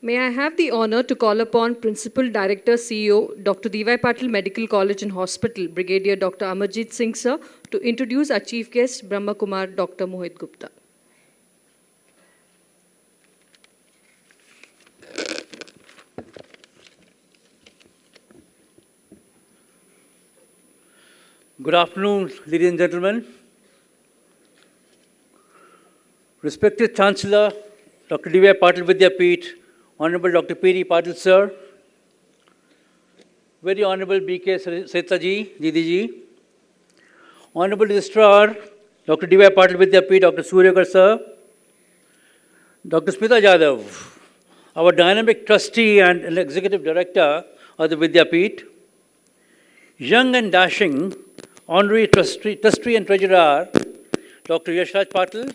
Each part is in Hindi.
May I have the honor to call upon Principal Director CEO Dr. D.Y. Patil Medical College and Hospital, Brigadier Dr. Amarjit Singh sir, to introduce our chief guest, Brahma Kumar Dr. Mohit Gupta. Good afternoon, ladies and gentlemen. Respected Chancellor, Dr. D.Y. Patil Vidyapeeth, Honorable Dr. P.D. Patil sir, very Honorable B.K. Seta ji, Didi ji, Honorable Registrar, Dr. D.Y. Patil Vidyapeeth, Dr. Suryagar sir, Dr. Smita Jadhav, our dynamic trustee and an executive director of the Vidyapeeth, young and dashing honorary trustee and treasurer, Dr. Yashraj Patil,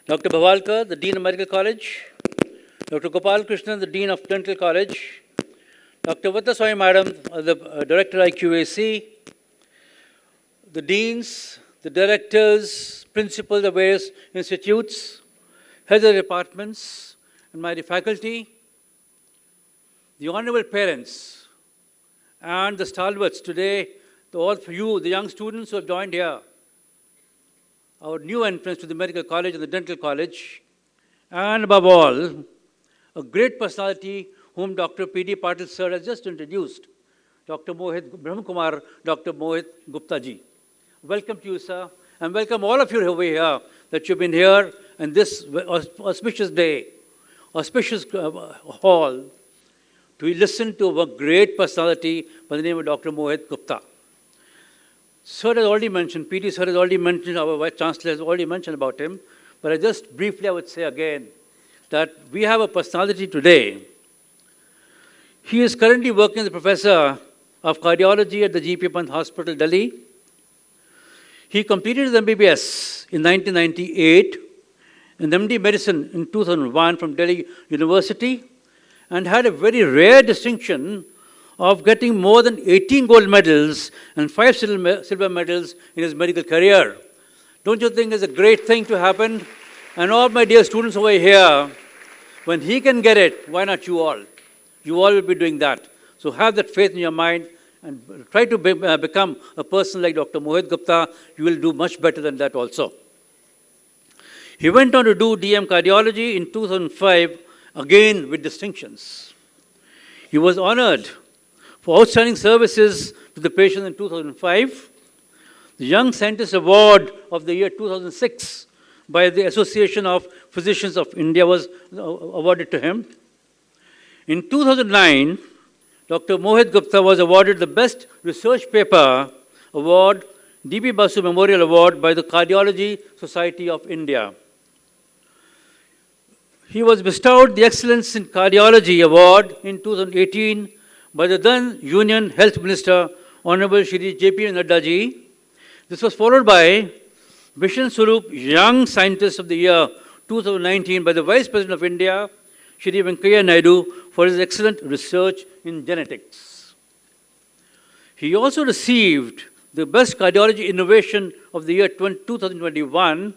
Dr. Bhavalkar, the Dean of Medical College, Dr. Gopal Krishnan, the Dean of Dental College, Dr. Vattaswamy Madam, the Director IQAC, the Deans, the Directors, Principals of various institutes, heads of departments, and my faculty, the honorable parents, and the stalwarts today, to all of you, the young students who have joined here, our new entrants to the Medical College and the Dental College, and above all, a great personality whom Dr. P.D. Patil sir has just introduced, Dr. Brahma Kumar, Dr. Mohit Gupta ji. Welcome to you, sir, and welcome all of you over here, that you've been here in this auspicious day, auspicious hall, to listen to a great personality by the name of Dr. Mohit Gupta. Sir has already mentioned, P.D. sir has already mentioned, our Vice Chancellor has already mentioned about him, but I just briefly I would say again that we have a personality today. He is currently working as a professor of cardiology at the G.P. Pant Hospital, Delhi. He completed his MBBS in 1998 and MD Medicine in 2001 from Delhi University, and had a very rare distinction of getting more than 18 gold medals and 5 silver medals in his medical career. Don't you think it's a great thing to happen? And all my dear students over here, when he can get it, why not you all? You all will be doing that. So have that faith in your mind and try to become a person like Dr. Mohit Gupta. You will do much better than that also. He went on to do DM cardiology in 2005, again with distinctions. He was honored for outstanding services to the patient in 2005, the Young Scientist Award of the year 2006 by the Association of Physicians of India was awarded to him. In 2009, Dr. Mohit Gupta was awarded the Best Research Paper Award, D.B. Basu Memorial Award by the Cardiology Society of India. He was bestowed the Excellence in Cardiology Award in 2018 by the then Union Health Minister, Honorable Shri J.P. Nadda ji. This was followed by Mission Swarup Young Scientist of the Year 2019 by the Vice President of India, Shri Venkaiah Naidu, for his excellent research in genetics. He also received the Best Cardiology Innovation of the Year 2021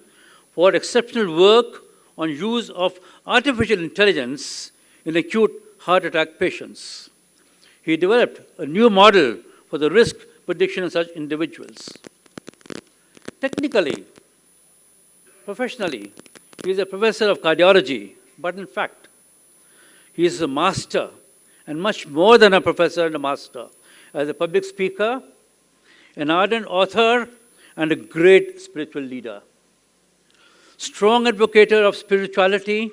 for exceptional work on use of artificial intelligence in acute heart attack patients. He developed a new model for the risk prediction in such individuals. Technically, professionally, he is a professor of cardiology, but in fact, he is a master, and much more than a professor and a master, as a public speaker, an ardent author, and a great spiritual leader. Strong advocator of spirituality,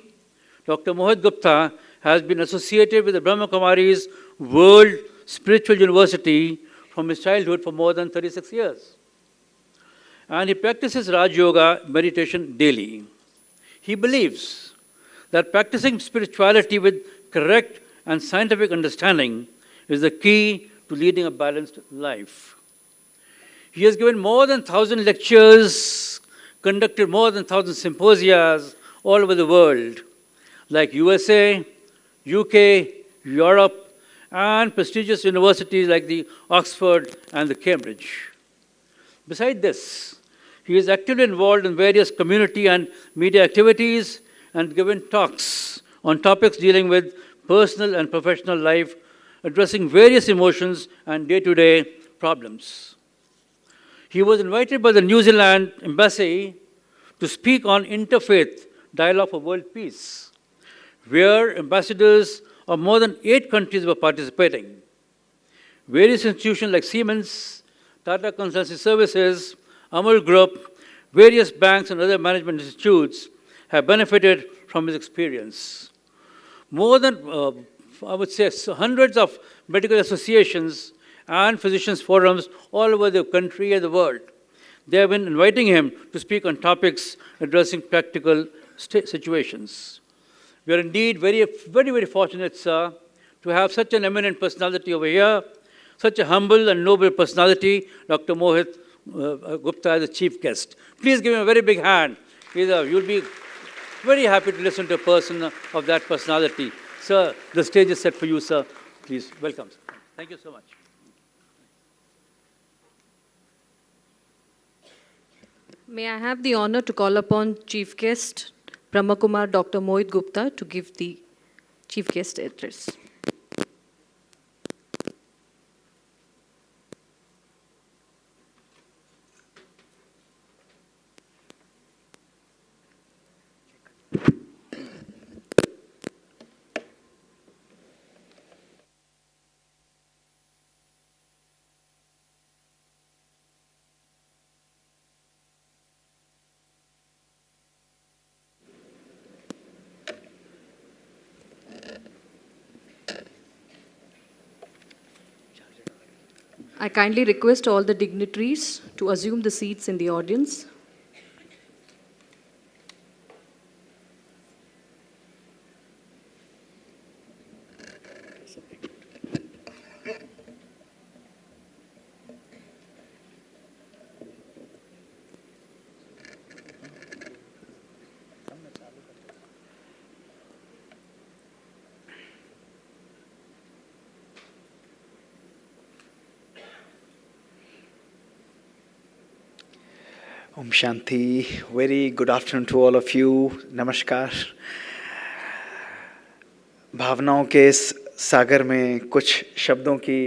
Dr. Mohit Gupta has been associated with the Brahma Kumaris World Spiritual University from his childhood for more than 36 years. And he practices Raj Yoga meditation daily. He believes that practicing spirituality with correct and scientific understanding is the key to leading a balanced life. He has given more than 1,000 lectures, conducted more than 1,000 symposia all over the world, like USA, UK, Europe, and prestigious universities like the Oxford and the Cambridge. Besides this, he is actively involved in various community and media activities and given talks on topics dealing with personal and professional life, addressing various emotions and day-to-day problems. He was invited by the New Zealand Embassy to speak on interfaith dialogue for world peace, where ambassadors of more than 8 countries were participating. Various institutions like Siemens, Tata Consultancy Services, Amul Group, various banks and other management institutes have benefited from his experience. More than, I would say, hundreds of medical associations and physicians' forums all over the country and the world, they have been inviting him to speak on topics addressing practical situations. We are indeed very, very, very fortunate, sir, to have such an eminent personality over here, such a humble and noble personality, Dr. Mohit Gupta, as the chief guest. Please give him a very big hand. You'll be very happy to listen to a person of that personality. Sir, the stage is set for you, sir. Please, welcome. Thank you so much. May I have the honor to call upon Chief Guest Brahma Kumar Dr. Mohit Gupta to give the Chief Guest address. I kindly request all the dignitaries to assume the seats in the audience. Om Shanti. Very good afternoon to all of you. Namaskar. भावनाओं के इस सागर में कुछ शब्दों की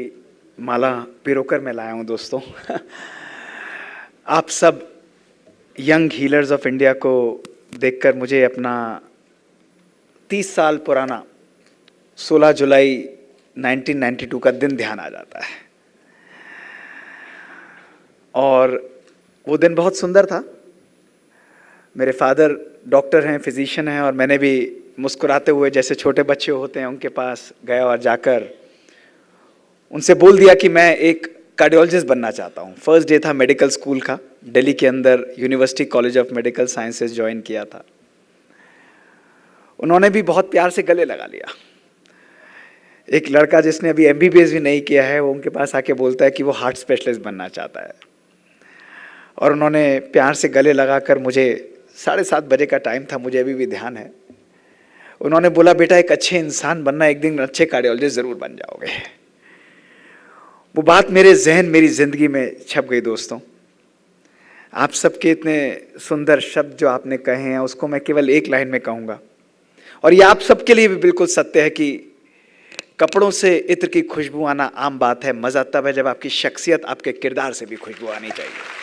माला पिरोकर मैं लाया हूँ दोस्तों. आप सब यंग हीलर्स ऑफ इंडिया को देखकर मुझे अपना 30 साल पुराना 16 जुलाई 1992 का दिन ध्यान आ जाता है. और वो दिन बहुत सुंदर था. मेरे फादर डॉक्टर हैं, फिजिशियन हैं, और मैंने भी मुस्कुराते हुए जैसे छोटे बच्चे होते हैं उनके पास गया और जाकर उनसे बोल दिया कि मैं एक कार्डियोलॉजिस्ट बनना चाहता हूँ. फर्स्ट डे था मेडिकल स्कूल का. दिल्ली के अंदर university college of medical sciences join किया था. उन्होंने भी बहुत प्यार से गले लगा लिया. एक लड़का जिसने अभी MBBS भी नहीं किया है वो उनके पास आके बोलता है कि वो हार्ट स्पेशलिस्ट बनना चाहता है. और उन्होंने प्यार से गले लगाकर मुझे 7:30 बजे का टाइम था, मुझे अभी भी ध्यान है. उन्होंने बोला, बेटा एक अच्छे इंसान बनना, एक दिन अच्छे कार्डियोलॉजिस्ट ज़रूर बन जाओगे. वो बात मेरे जहन, मेरी ज़िंदगी में छप गई दोस्तों. आप सबके इतने सुंदर शब्द जो आपने कहे हैं उसको मैं केवल एक लाइन में कहूँगा, और ये आप सबके लिए भी बिल्कुल सत्य है कि कपड़ों से इत्र की खुशबू आना आम बात है. मज़ा तब है जब आपकी शख्सियत, आपके किरदार से भी खुशबू आनी चाहिए.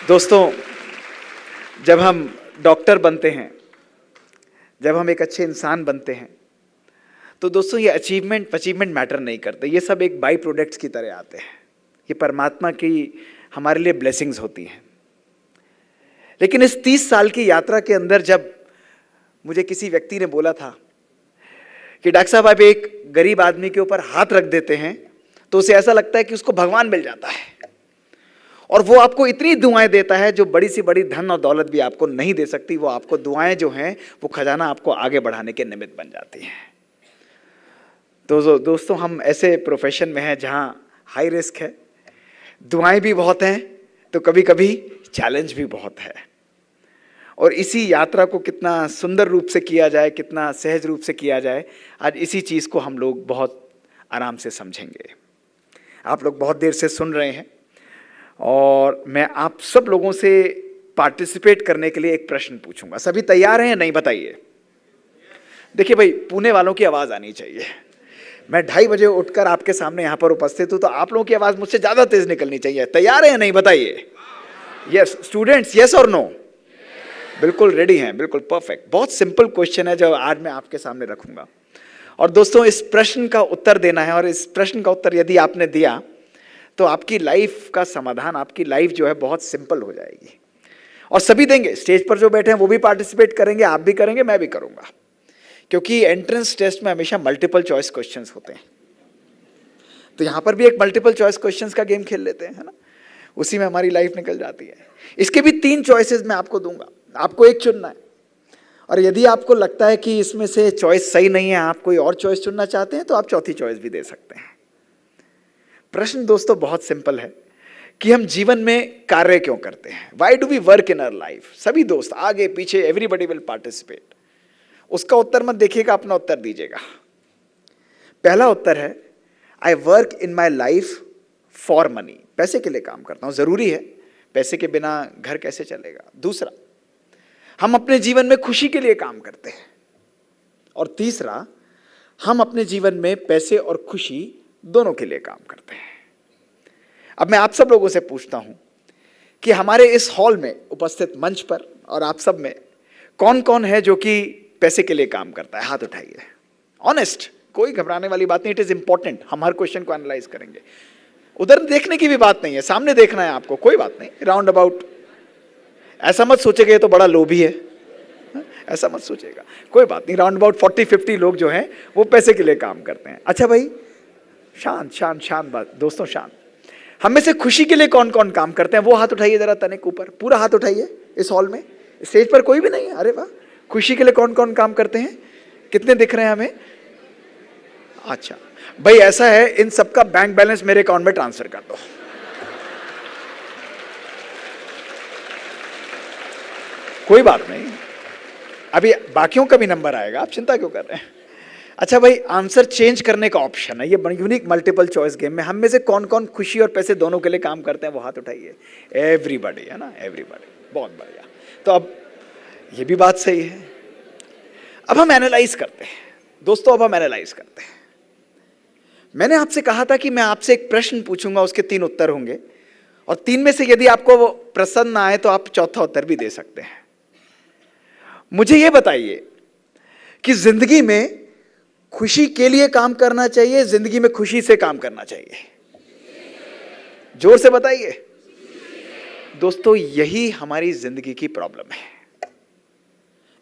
दोस्तों, जब हम डॉक्टर बनते हैं, जब हम एक अच्छे इंसान बनते हैं, तो दोस्तों ये अचीवमेंट मैटर नहीं करते. ये सब एक बाई प्रोडक्ट्स की तरह आते हैं. ये परमात्मा की हमारे लिए ब्लेसिंग्स होती हैं. लेकिन इस 30 साल की यात्रा के अंदर जब मुझे किसी व्यक्ति ने बोला था कि डॉक्टर साहब आप एक गरीब आदमी के ऊपर हाथ रख देते हैं तो उसे ऐसा लगता है कि उसको भगवान मिल जाता है, और वो आपको इतनी दुआएं देता है जो बड़ी सी बड़ी धन और दौलत भी आपको नहीं दे सकती. वो आपको दुआएं जो हैं वो खजाना आपको आगे बढ़ाने के निमित्त बन जाती हैं. तो दोस्तों, हम ऐसे प्रोफेशन में हैं जहां हाई रिस्क है, दुआएं भी बहुत हैं, तो कभी कभी चैलेंज भी बहुत है. और इसी यात्रा को कितना सुंदर रूप से किया जाए, कितना सहज रूप से किया जाए, आज इसी चीज़ को हम लोग बहुत आराम से समझेंगे. आप लोग बहुत देर से सुन रहे हैं और मैं आप सब लोगों से पार्टिसिपेट करने के लिए एक प्रश्न पूछूंगा। सभी तैयार हैं या नहीं बताइए? देखिए भाई, पुणे वालों की आवाज आनी चाहिए। मैं 2:30 बजे उठकर आपके सामने यहां पर उपस्थित हूं, तो आप लोगों की आवाज मुझसे ज्यादा तेज निकलनी चाहिए। तैयार है या नहीं बताइए? यस स्टूडेंट्स, यस और नो? बिल्कुल रेडी हैं, बिल्कुल परफेक्ट। बहुत सिंपल क्वेश्चन है जो आज मैं आपके सामने रखूंगा। और दोस्तों, इस प्रश्न का उत्तर देना है, और इस प्रश्न का उत्तर यदि आपने दिया तो आपकी लाइफ का समाधान, आपकी लाइफ जो है बहुत सिंपल हो जाएगी। और सभी देंगे, स्टेज पर जो बैठे हैं वो भी पार्टिसिपेट करेंगे, आप भी करेंगे, मैं भी करूंगा, क्योंकि एंट्रेंस टेस्ट में हमेशा मल्टीपल चॉइस क्वेश्चंस होते हैं। तो यहां पर भी एक मल्टीपल चॉइस क्वेश्चंस का गेम खेल लेते हैं, है ना? उसी में हमारी लाइफ निकल जाती है। इसके भी 3 चॉइसेस मैं आपको दूंगा, आपको एक चुनना है। और यदि आपको लगता है कि इसमें से चॉइस सही नहीं है, आप कोई और चॉइस चुनना चाहते हैं, तो आप चौथी चॉइस भी दे सकते हैं। प्रश्न दोस्तों बहुत सिंपल है कि हम जीवन में कार्य क्यों करते हैं? Why do we work in our life? सभी दोस्त आगे पीछे, एवरीबडी विल पार्टिसिपेट। उसका उत्तर मत देखिएगा, अपना उत्तर दीजिएगा। पहला उत्तर है, I work in my life for money. पैसे के लिए काम करता हूं, जरूरी है, पैसे के बिना घर कैसे चलेगा। दूसरा, हम अपने जीवन में खुशी के लिए काम करते हैं। और तीसरा, हम अपने जीवन में पैसे और खुशी दोनों के लिए काम करते हैं। अब मैं आप सब लोगों से पूछता हूं कि हमारे इस हॉल में उपस्थित मंच पर और आप सब में कौन कौन है जो कि पैसे के लिए काम करता है? हाथ उठाइए। ऑनेस्ट, कोई घबराने वाली बात नहीं, इट इज इंपॉर्टेंट। हम हर क्वेश्चन को एनालाइज करेंगे। उधर देखने की भी बात नहीं है, सामने देखना है आपको, कोई बात नहीं। राउंड अबाउट, ऐसा मत सोचेगा ये तो बड़ा लोभी है, ऐसा मत सोचेगा, कोई बात नहीं। राउंड अबाउट 40-50 लोग जो हैं वो पैसे के लिए काम करते हैं। अच्छा भाई, शांत शांत शांत बात दोस्तों, शांत। हम में से खुशी के लिए कौन कौन काम करते हैं वो हाथ उठाइए जरा, तनिक ऊपर, पूरा हाथ उठाइए। इस हॉल में, स्टेज पर कोई भी नहीं है? अरे वाह, खुशी के लिए कौन कौन काम करते हैं? कितने दिख रहे हैं हमें? अच्छा भाई, ऐसा है, इन सबका बैंक बैलेंस मेरे अकाउंट में ट्रांसफर कर दो। कोई बात नहीं, अभी बाकियों का भी नंबर आएगा, आप चिंता क्यों कर रहे हैं? अच्छा भाई, आंसर चेंज करने का ऑप्शन है, ये बड़ी यूनिक मल्टीपल चॉइस गेम में हम में से कौन कौन खुशी और पैसे दोनों के लिए काम करते हैं वो हाथ उठाइए। एवरीबॉडी, है ना? एवरीबॉडी, बहुत बढ़िया। तो अब ये भी बात सही है। अब हम एनालाइज करते हैं दोस्तों, अब हम एनालाइज करते हैं। मैंने आपसे कहा था कि मैं आपसे एक प्रश्न पूछूंगा, उसके 3 उत्तर होंगे, और 3 में से यदि आपको वो पसंद ना आए तो आप चौथा उत्तर भी दे सकते हैं। मुझे ये बताइए कि जिंदगी में खुशी के लिए काम करना चाहिए, जिंदगी में खुशी से काम करना चाहिए? जोर से बताइए दोस्तों, यही हमारी जिंदगी की प्रॉब्लम है।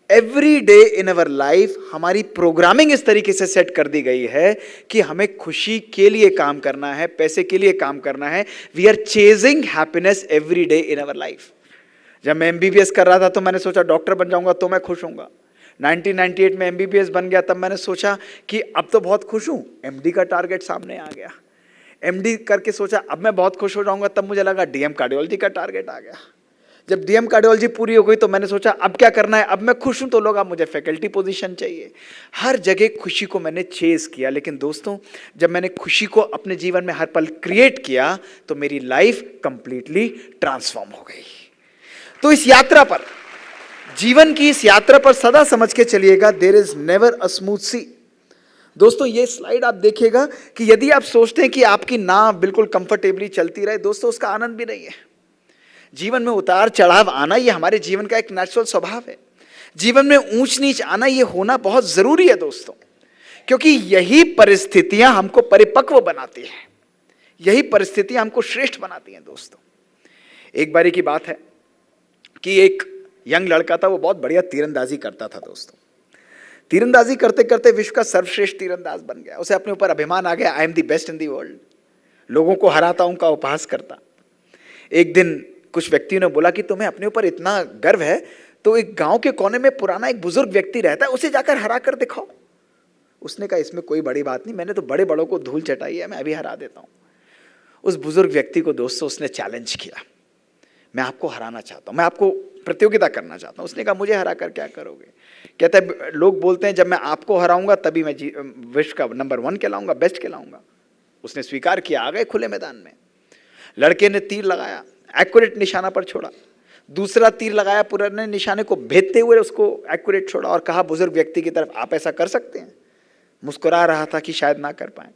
Every day in our life हमारी प्रोग्रामिंग इस तरीके से सेट कर दी गई है कि हमें खुशी के लिए काम करना है, पैसे के लिए काम करना है। We are chasing happiness every day in our life. जब मैं MBBS कर रहा था तो मैंने सोचा डॉक्टर बन जाऊंगा तो मैं खुश होऊंगा। 1998 में MBBS बन गया, तब मैंने सोचा कि अब तो बहुत खुश हूं, MD का टारगेट सामने आ गया। MD करके सोचा अब मैं बहुत खुश हो जाऊंगा, तब मुझे लगा DM कार्डियोलॉजी का टारगेट आ गया। जब DM कार्डियोलॉजी पूरी हो गई तो मैंने सोचा अब क्या करना है, अब मैं खुश हूं तो लोग अब मुझे फैकल्टी पोजीशन चाहिए। हर जगह खुशी को मैंने चेज किया, लेकिन दोस्तों जब मैंने खुशी को अपने जीवन में हर पल क्रिएट किया तो मेरी लाइफ कंप्लीटली ट्रांसफॉर्म हो गई। तो इस यात्रा पर, जीवन की इस यात्रा पर सदा समझ के चलिएगा, there is never a smooth sea. दोस्तों ये स्लाइड आप देखिएगा कि यदि आप सोचते हैं कि आपकी नाव बिल्कुल कंफर्टेबली चलती रहे, दोस्तों उसका आनंद भी नहीं है। जीवन में उतार चढ़ाव आना ये हमारे जीवन का एक नेचुरल स्वभाव है। जीवन में ऊंच नीच आना ये होना बहुत जरूरी है दोस्तों, क्योंकि यही परिस्थितियां हमको परिपक्व बनाती हैं, यही परिस्थितियां हमको श्रेष्ठ बनाती हैं। दोस्तों एक बारी की बात है कि एक यंग लड़का था, वो बहुत बढ़िया तीरंदाजी करता था। दोस्तों तीरंदाजी करते करते विश्व का सर्वश्रेष्ठ तीरंदाज बन गया। उसे अपने ऊपर अभिमान आ गया, I am the best in the world, लोगों को हराता, उनका उपहास करता। एक दिन कुछ व्यक्तियों ने बोला कि तुम्हें अपने ऊपर इतना गर्व है तो एक गांव के कोने में पुराना एक बुजुर्ग व्यक्ति रहता है, उसे जाकर हरा कर दिखाओ। उसने कहा इसमें कोई बड़ी बात नहीं, मैंने तो बड़े बड़ों को धूल चटाई है, मैं अभी हरा देता हूं। उस बुजुर्ग व्यक्ति को दोस्तों उसने चैलेंज किया, मैं आपको हराना चाहता हूं, मैं आपको प्रतियोगिता करना चाहता हूं। उसने कहा मुझे हरा कर क्या करोगे? कहता है लोग बोलते हैं जब मैं आपको हराऊंगा तभी मैं विश्व का नंबर 1 कहलाऊंगा, बेस्ट कहलाऊंगा। उसने स्वीकार किया, आ गए खुले मैदान में। लड़के ने तीर लगाया, एक्यूरेट निशाना पर छोड़ा, दूसरा तीर लगाया, पुराने निशाने को भेदते हुए उसको एक्यूरेट छोड़ा और कहा बुजुर्ग व्यक्ति की तरफ, आप ऐसा कर सकते हैं? मुस्कुरा रहा था कि शायद ना कर पाए।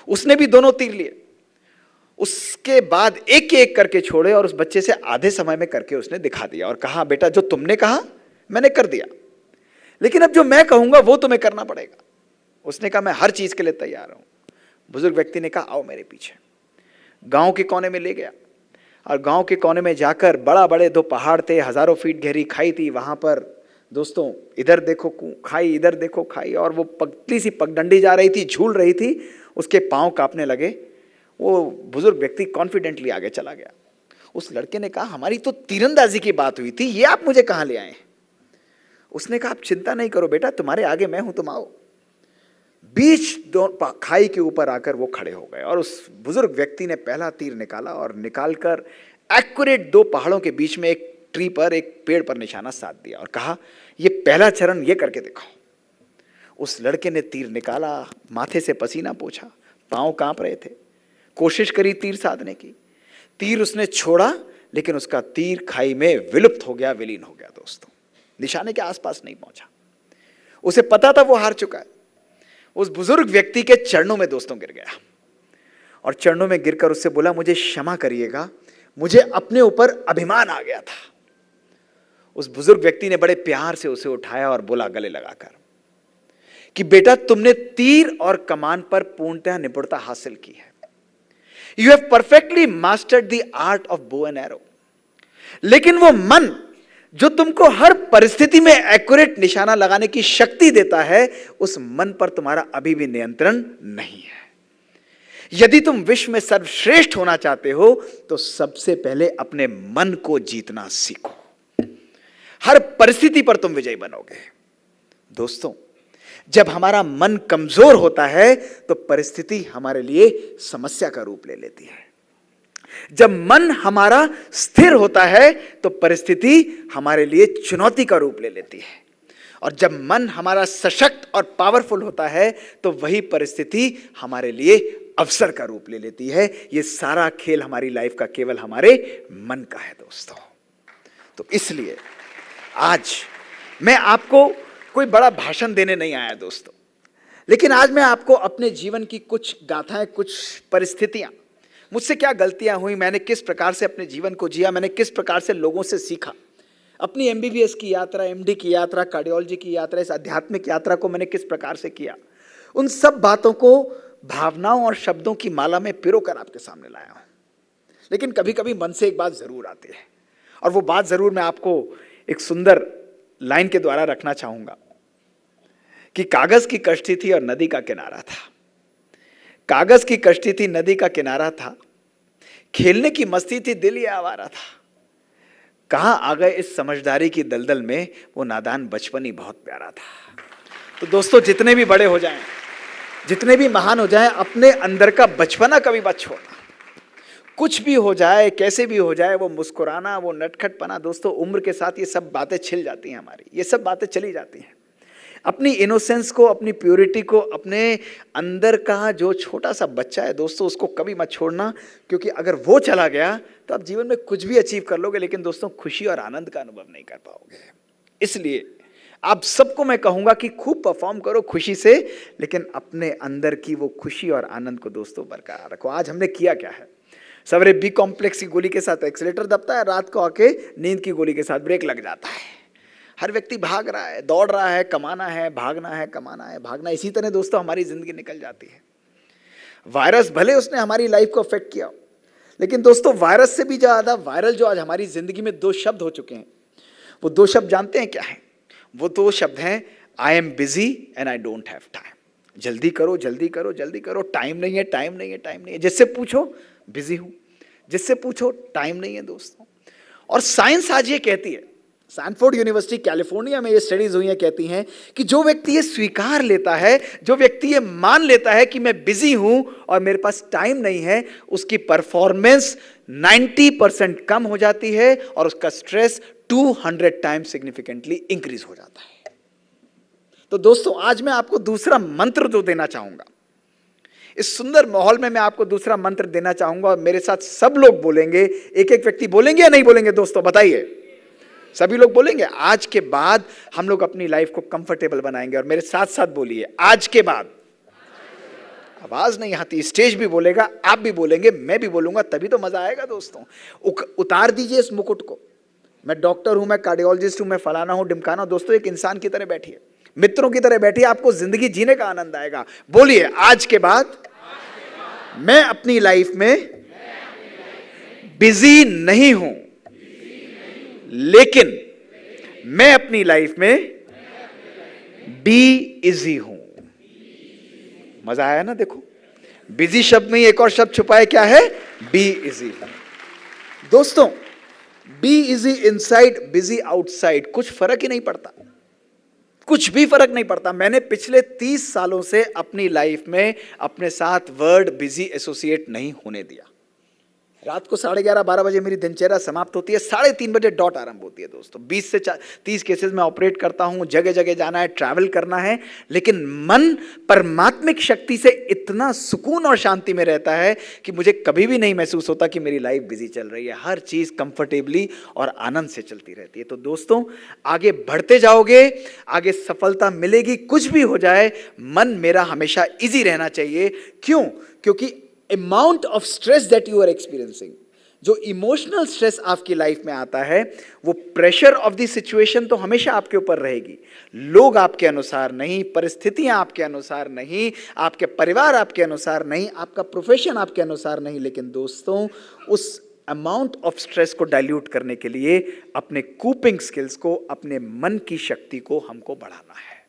उसने भी दोनों तीर लिए, उसके बाद एक एक करके छोड़े और उस बच्चे से आधे समय में करके उसने दिखा दिया और कहा बेटा जो तुमने कहा मैंने कर दिया, लेकिन अब जो मैं कहूंगा वो तुम्हें करना पड़ेगा। उसने कहा मैं हर चीज के लिए तैयार हूं। बुजुर्ग व्यक्ति ने कहा आओ मेरे पीछे। गांव के कोने में ले गया और गांव के कोने में जाकर, बड़ा बड़े दो पहाड़ थे, हजारों फीट गहरी खाई थी, वहां पर दोस्तों इधर देखो खाई, इधर देखो खाई, और वो पतली सी पगडंडी जा रही थी, झूल रही थी, उसके पांव कांपने लगे। वो बुजुर्ग व्यक्ति कॉन्फिडेंटली आगे चला गया। उस लड़के ने कहा हमारी तो तीरंदाजी की बात हुई थी, ये आप मुझे कहां ले आए? उसने कहा आप चिंता नहीं करो बेटा, तुम्हारे आगे मैं हूं, तुम आओ। बीच दो खाई के ऊपर आकर वो खड़े हो गए और उस बुजुर्ग व्यक्ति ने पहला तीर निकाला और निकालकर एक्यूरेट दो पहाड़ों के बीच में एक ट्री पर, एक पेड़ पर निशाना साध दिया और कहा ये पहला चरण ये करके दिखाओ। उस लड़के ने तीर निकाला, माथे से पसीना पोंछा, पांव कांप रहे थे, कोशिश करी तीर साधने की। तीर उसने छोड़ा लेकिन उसका तीर खाई में विलुप्त हो गया, विलीन हो गया। दोस्तों निशाने के आसपास नहीं पहुंचा। उसे पता था वो हार चुका है। उस बुजुर्ग व्यक्ति के चरणों में दोस्तों गिर गया और चरणों में गिरकर उससे बोला मुझे क्षमा करिएगा, मुझे अपने ऊपर अभिमान आ गया था। उस बुजुर्ग व्यक्ति ने बड़े प्यार से उसे उठाया और बोला गले लगाकर कि बेटा तुमने तीर और कमान पर पूर्णतः निपुणता हासिल की है। You have perfectly mastered the art of bow and arrow. लेकिन वो मन जो तुमको हर परिस्थिति में एक्यूरेट निशाना लगाने की शक्ति देता है, उस मन पर तुम्हारा अभी भी नियंत्रण नहीं है। यदि तुम विश्व में सर्वश्रेष्ठ होना चाहते हो तो सबसे पहले अपने मन को जीतना सीखो। हर परिस्थिति पर तुम विजयी बनोगे। दोस्तों जब हमारा मन कमजोर होता है तो परिस्थिति हमारे लिए समस्या का रूप ले लेती है। जब मन हमारा स्थिर होता है तो परिस्थिति हमारे लिए चुनौती का रूप ले लेती है, और जब मन हमारा सशक्त और पावरफुल होता है तो वही परिस्थिति हमारे लिए अवसर का रूप ले लेती है। ये सारा खेल हमारी लाइफ का केवल हमारे मन का है दोस्तों। तो इसलिए आज मैं आपको कोई बड़ा भाषण देने नहीं आया दोस्तों, लेकिन आज मैं आपको अपने जीवन की कुछ गाथाएं, कुछ परिस्थितियां, मुझसे क्या गलतियां हुई, मैंने किस प्रकार से अपने जीवन को जिया, मैंने किस प्रकार से लोगों से सीखा, अपनी एमबीबीएस की यात्रा, एमडी की यात्रा, कार्डियोलॉजी की यात्रा, इस आध्यात्मिक यात्रा को मैंने किस प्रकार से किया, उन सब बातों को भावनाओं और शब्दों की माला में पिरोकर आपके सामने लाया हूं। लेकिन कभी कभी मन से एक बात जरूर आती है, और वो बात जरूर मैं आपको एक सुंदर लाइन के द्वारा रखना चाहूंगा कि कागज की कश्ती थी और नदी का किनारा था। कागज की कश्ती थी, नदी का किनारा था, खेलने की मस्ती थी, दिल ये आवारा था। कहां आ गए इस समझदारी की दलदल में, वो नादान बचपन ही बहुत प्यारा था। तो दोस्तों जितने भी बड़े हो जाएं, जितने भी महान हो जाएं, अपने अंदर का बचपना कभी मत छोड़ना। कुछ भी हो जाए, कैसे भी हो जाए, वो मुस्कुराना, वो नटखटपना, दोस्तों उम्र के साथ ये सब बातें छिल जाती हैं हमारी, ये सब बातें चली जाती हैं। अपनी इनोसेंस को, अपनी प्योरिटी को, अपने अंदर का जो छोटा सा बच्चा है दोस्तों, उसको कभी मत छोड़ना, क्योंकि अगर वो चला गया तो आप जीवन में कुछ भी अचीव कर लोगे, लेकिन दोस्तों खुशी और आनंद का अनुभव नहीं कर पाओगे। इसलिए आप सबको मैं कहूंगा कि खूब परफॉर्म करो खुशी से, लेकिन अपने अंदर की वो खुशी और आनंद को दोस्तों बरकरार रखो। आज हमने किया क्या है, सवेरे बी कॉम्प्लेक्स की गोली के साथ एक्सीलेटर दबता है, रात को आके नींद की गोली के साथ ब्रेक लग जाता है। हर व्यक्ति भाग रहा है, दौड़ रहा है, कमाना है, भागना है, कमाना है, भागना। इसी तरह दोस्तों हमारी जिंदगी निकल जाती है। वायरस भले उसने हमारी लाइफ को अफेक्ट किया, लेकिन दोस्तों वायरस से भी ज्यादा वायरल जो आज हमारी जिंदगी में दो शब्द हो चुके हैं, वो दो शब्द जानते हैं क्या है? वो दो शब्द हैं I am busy and I don't have time. जल्दी करो, जल्दी करो, जल्दी करो, टाइम नहीं है, टाइम नहीं है, टाइम नहीं है। जिससे पूछो बिजी हूं, जिससे पूछो टाइम नहीं है दोस्तों। और साइंस आज ये कहती है, सैनफोर्ड यूनिवर्सिटी कैलिफोर्निया में ये स्टडीज हुई हैं, कहती हैं कि जो व्यक्ति ये स्वीकार लेता है, जो व्यक्ति ये मान लेता है कि मैं बिजी हूं और मेरे पास टाइम नहीं है, उसकी परफॉर्मेंस 90% कम हो जाती है और उसका स्ट्रेस 200 टाइम्स सिग्निफिकेंटली इंक्रीज हो जाता है। तो दोस्तों आज मैं आपको दूसरा मंत्र जो देना चाहूंगा, इस सुंदर माहौल में मैं आपको दूसरा मंत्र देना चाहूंगा, और मेरे साथ सब लोग बोलेंगे, एक एक व्यक्ति बोलेंगे या नहीं बोलेंगे दोस्तों बताइए? सभी लोग बोलेंगे आज के बाद हम लोग अपनी लाइफ को कंफर्टेबल बनाएंगे। और मेरे साथ साथ बोलिए, आज के बाद। आवाज नहीं आती, स्टेज भी बोलेगा, आप भी बोलेंगे, मैं भी बोलूंगा, तभी तो मजा आएगा दोस्तों। उतार दीजिए इस मुकुट को। मैं डॉक्टर हूं, मैं कार्डियोलॉजिस्ट हूं, मैं फलाना हूं, ढिमकाना। दोस्तों एक इंसान की तरह बैठिए, मित्रों की तरह बैठिए, आपको जिंदगी जीने का आनंद आएगा। बोलिए, आज के बाद मैं अपनी लाइफ में बिजी नहीं हूं, लेकिन मैं अपनी लाइफ में बी इजी हूं। मजा आया ना? देखो, बिजी शब्द में एक और शब्द छुपा है, क्या है? बी इजी हूं। दोस्तों, be easy inside, busy outside, कुछ फर्क ही नहीं पड़ता, कुछ भी फर्क नहीं पड़ता। मैंने पिछले 30 सालों से अपनी लाइफ में अपने साथ वर्ड बिजी एसोसिएट नहीं होने दिया। रात को 11:30-12 बजे मेरी दिनचर्या समाप्त होती है, 3:30 बजे डॉट आरंभ होती है दोस्तों। 20 से 30 केसेस में ऑपरेट करता हूं, जगह जगह जाना है, ट्रैवल करना है, लेकिन मन परमात्मिक शक्ति से इतना सुकून और शांति में रहता है कि मुझे कभी भी नहीं महसूस होता कि मेरी लाइफ बिजी चल रही है। हर चीज कंफर्टेबली और आनंद से चलती रहती है। तो दोस्तों, आगे बढ़ते जाओगे, आगे सफलता मिलेगी। कुछ भी हो जाए, मन मेरा हमेशा इजी रहना चाहिए। क्यों? क्योंकि amount of stress that you are experiencing, जो इमोशनल स्ट्रेस आपकी लाइफ में आता है, वो प्रेशर ऑफ द सिचुएशन तो हमेशा आपके ऊपर रहेगी। लोग आपके अनुसार नहीं, परिस्थितियां आपके अनुसार नहीं, आपके परिवार आपके अनुसार नहीं, आपका प्रोफेशन आपके अनुसार नहीं। लेकिन दोस्तों, उस अमाउंट ऑफ स्ट्रेस को डाइल्यूट करने के लिए अपने कूपिंग स्किल्स को, अपने मन की शक्ति को हमको बढ़ाना है।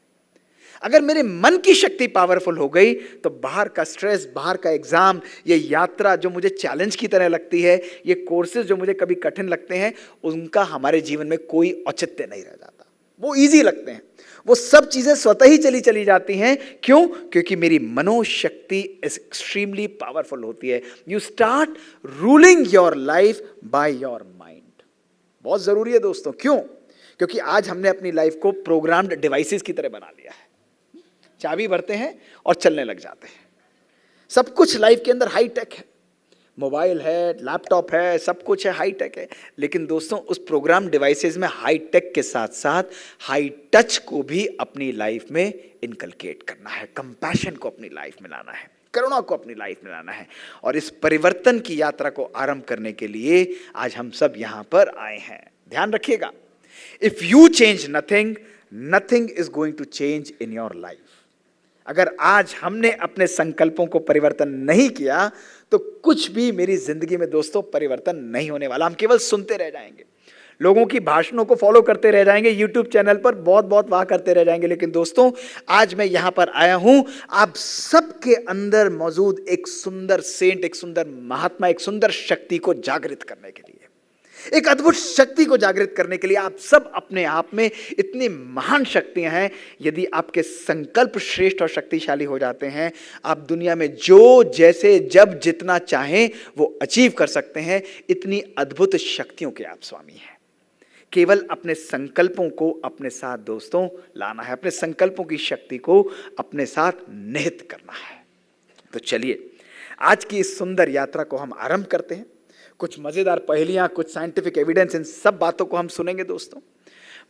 अगर मेरे मन की शक्ति पावरफुल हो गई तो बाहर का स्ट्रेस, बाहर का एग्जाम, ये यात्रा जो मुझे चैलेंज की तरह लगती है, ये कोर्सेज जो मुझे कभी कठिन लगते हैं, उनका हमारे जीवन में कोई औचित्य नहीं रह जाता। वो इजी लगते हैं, वो सब चीजें स्वतः ही चली जाती हैं। क्यों? क्योंकि मेरी मनोशक्ति एक्सट्रीमली पावरफुल होती है। You start ruling your life by your mind. बहुत जरूरी है दोस्तों। क्यों? क्योंकि आज हमने अपनी लाइफ को प्रोग्राम्ड डिवाइसेस की तरह बना लिया है। चाबी भरते हैं और चलने लग जाते हैं। सब कुछ लाइफ के अंदर हाई टेक है, मोबाइल है, लैपटॉप है, सब कुछ है, हाई टेक है। लेकिन दोस्तों, उस प्रोग्राम डिवाइसेस में हाई टेक के साथ साथ हाई टच को भी अपनी लाइफ में इनकलकेट करना है, कंपैशन को अपनी लाइफ में लाना है, करुणा को अपनी लाइफ में लाना है। और इस परिवर्तन की यात्रा को आरंभ करने के लिए आज हम सब यहां पर आए हैं। ध्यान रखिएगा, if you change nothing, nothing is going to change in your life. अगर आज हमने अपने संकल्पों को परिवर्तन नहीं किया तो कुछ भी मेरी जिंदगी में दोस्तों परिवर्तन नहीं होने वाला। हम केवल सुनते रह जाएंगे, लोगों की भाषणों को फॉलो करते रह जाएंगे, यूट्यूब चैनल पर बहुत बहुत वाह करते रह जाएंगे। लेकिन दोस्तों, आज मैं यहां पर आया हूं आप सबके अंदर मौजूद एक सुंदर सेंट, एक सुंदर महात्मा, एक सुंदर शक्ति को जागृत करने के लिए, एक अद्भुत शक्ति को जागृत करने के लिए। आप सब अपने आप में इतनी महान शक्तियां हैं। यदि आपके संकल्प श्रेष्ठ और शक्तिशाली हो जाते हैं, आप दुनिया में जो, जैसे, जब, जितना चाहें वो अचीव कर सकते हैं। इतनी अद्भुत शक्तियों के आप स्वामी हैं। केवल अपने संकल्पों को अपने साथ दोस्तों लाना है, अपने संकल्पों की शक्ति को अपने साथ निहित करना है। तो चलिए, आज की इस सुंदर यात्रा को हम आरंभ करते हैं। कुछ मजेदार पहेलियां, कुछ साइंटिफिक एविडेंस, इन सब बातों को हम सुनेंगे दोस्तों।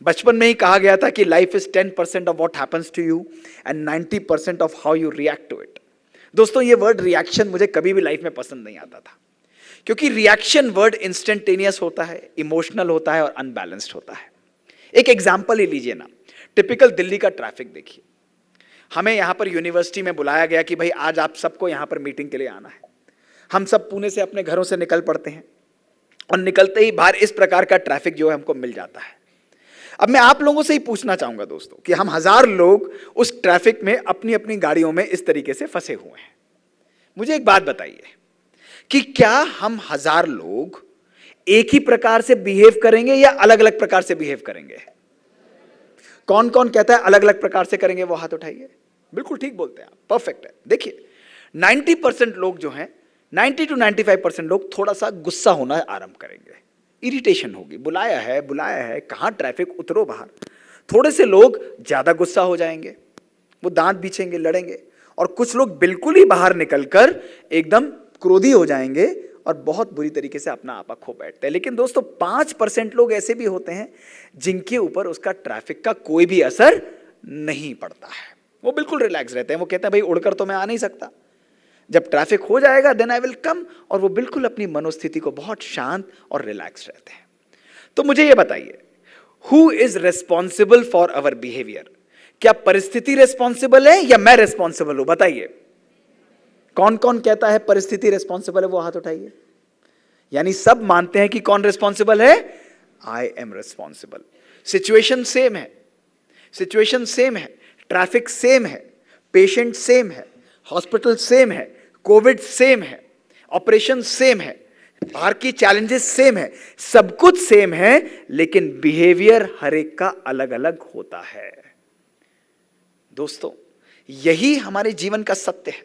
बचपन में ही कहा गया था कि life is 10% of what happens to you and 90% of how you react to it. दोस्तों, ये वर्ड रिएक्शन मुझे कभी भी लाइफ में पसंद नहीं आता था, क्योंकि रिएक्शन वर्ड इंस्टेंटेनियस होता है, इमोशनल होता है और अनबैलेंस्ड होता है। एक एग्जाम्पल ही लीजिए ना, टिपिकल दिल्ली का ट्रैफिक देखिए। हमें यहाँ पर यूनिवर्सिटी में बुलाया गया कि भाई आज आप सबको यहाँ पर मीटिंग के लिए आना है। हम सब पुणे से अपने घरों से निकल पड़ते हैं और निकलते ही बाहर इस प्रकार का ट्रैफिक जो है हमको मिल जाता है। अब मैं आप लोगों से ही पूछना चाहूंगा दोस्तों कि हम 1000 लोग उस ट्रैफिक में अपनी अपनी गाड़ियों में इस तरीके से फंसे हुए हैं। मुझे एक बात बताइए कि क्या हम 1000 लोग एक ही प्रकार से बिहेव करेंगे या अलग अलग प्रकार से बिहेव करेंगे? कौन कौन कहता है अलग अलग प्रकार से करेंगे? वो हाथ उठाइए। बिल्कुल ठीक बोलते हैं आप, परफेक्ट है। देखिए, 90% लोग जो हैं, 90 to 95% लोग थोड़ा सा गुस्सा होना आरंभ करेंगे, इरिटेशन होगी, बुलाया है, कहाँ ट्रैफिक, उतरो बाहर। थोड़े से लोग ज्यादा गुस्सा हो जाएंगे, वो दांत बीचेंगे, लड़ेंगे। और कुछ लोग बिल्कुल ही बाहर निकलकर एकदम क्रोधी हो जाएंगे और बहुत बुरी तरीके से अपना आपा खो बैठते हैं। लेकिन दोस्तों 5% लोग ऐसे भी होते हैं जिनके ऊपर उसका ट्रैफिक का कोई भी असर नहीं पड़ता है। वो बिल्कुल रिलैक्स रहते हैं, वो कहते हैं भाई उड़कर तो मैं आ नहीं सकता, जब ट्रैफिक हो जाएगा देन आई विल कम, और वो बिल्कुल अपनी मनोस्थिति को बहुत शांत और रिलैक्स रहते हैं। तो मुझे ये बताइए, who is responsible for our behaviour? क्या परिस्थिति रेस्पॉन्सिबल है या मैं रेस्पॉन्सिबल हूं? बताइए, कौन कौन कहता है परिस्थिति रेस्पॉन्सिबल है, वो हाथ उठाइए। यानी सब मानते हैं कि कौन रेस्पॉन्सिबल है? I M responsible. Situation same है, सिचुएशन सेम है, ट्रैफिक सेम है, पेशेंट सेम है, हॉस्पिटल सेम है, कोविड सेम है, ऑपरेशन सेम है, बाहर की चैलेंजेस सेम है, सब कुछ सेम है, लेकिन बिहेवियर हर एक का अलग अलग होता है। दोस्तों, यही हमारे जीवन का सत्य है।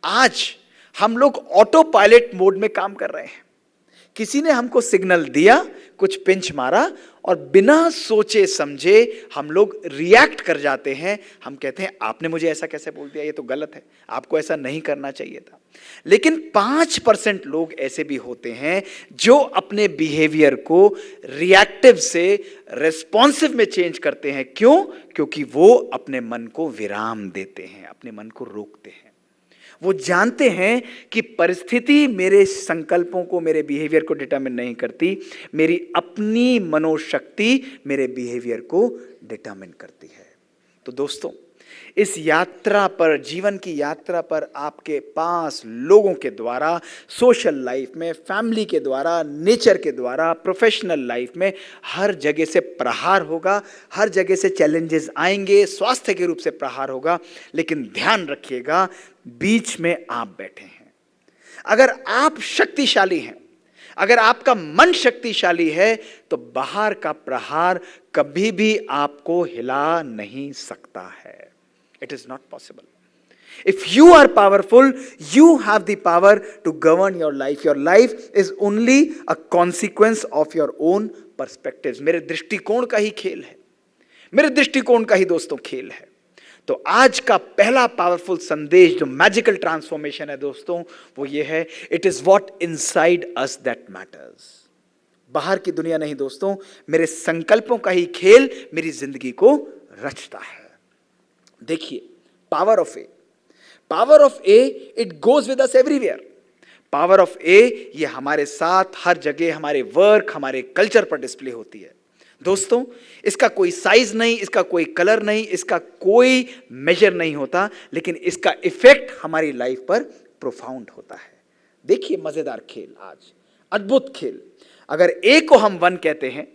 आज हम लोग ऑटो पायलट मोड में काम कर रहे हैं। किसी ने हमको सिग्नल दिया, कुछ पिंच मारा और बिना सोचे समझे हम लोग रिएक्ट कर जाते हैं। हम कहते हैं आपने मुझे ऐसा कैसे बोल दिया, ये तो गलत है, आपको ऐसा नहीं करना चाहिए था। लेकिन 5% लोग ऐसे भी होते हैं जो अपने बिहेवियर को रिएक्टिव से रेस्पॉन्सिव में चेंज करते हैं। क्यों? क्योंकि वो अपने मन को विराम देते हैं, अपने मन को रोकते हैं। वो जानते हैं कि परिस्थिति मेरे संकल्पों को, मेरे बिहेवियर को डिटरमिन नहीं करती, मेरी अपनी मनोशक्ति मेरे बिहेवियर को डिटरमिन करती है। तो दोस्तों, इस यात्रा पर, जीवन की यात्रा पर आपके पास लोगों के द्वारा, सोशल लाइफ में, फैमिली के द्वारा, नेचर के द्वारा, प्रोफेशनल लाइफ में हर जगह से प्रहार होगा, हर जगह से चैलेंजेस आएंगे, स्वास्थ्य के रूप से प्रहार होगा। लेकिन ध्यान रखिएगा, बीच में आप बैठे हैं। अगर आप शक्तिशाली हैं, अगर आपका मन शक्तिशाली है, तो बाहर का प्रहार कभी भी आपको हिला नहीं सकता है। It is not possible. If you are powerful, you have the power to govern your life. Your life is only a consequence of your own perspectives. मेरे दृष्टिकोण का ही खेल है, मेरे दृष्टिकोण का ही दोस्तों खेल है। तो आज का पहला पावरफुल संदेश, जो मैजिकल ट्रांसफॉर्मेशन है दोस्तों, वो ये है, it is what inside us that matters. बाहर की दुनिया नहीं दोस्तों, मेरे संकल्पों का ही खेल मेरी जिंदगी को रचता है। देखिए, power of A, power of A, it goes with us everywhere. Power of A ये हमारे साथ हर जगह, हमारे वर्क, हमारे कल्चर पर डिस्प्ले होती है। दोस्तों, इसका कोई साइज नहीं, इसका कोई कलर नहीं, इसका कोई मेजर नहीं होता, लेकिन इसका इफेक्ट हमारी लाइफ पर प्रोफाउंड होता है। देखिए मजेदार खेल, आज अद्भुत खेल। अगर ए को हम 1 कहते हैं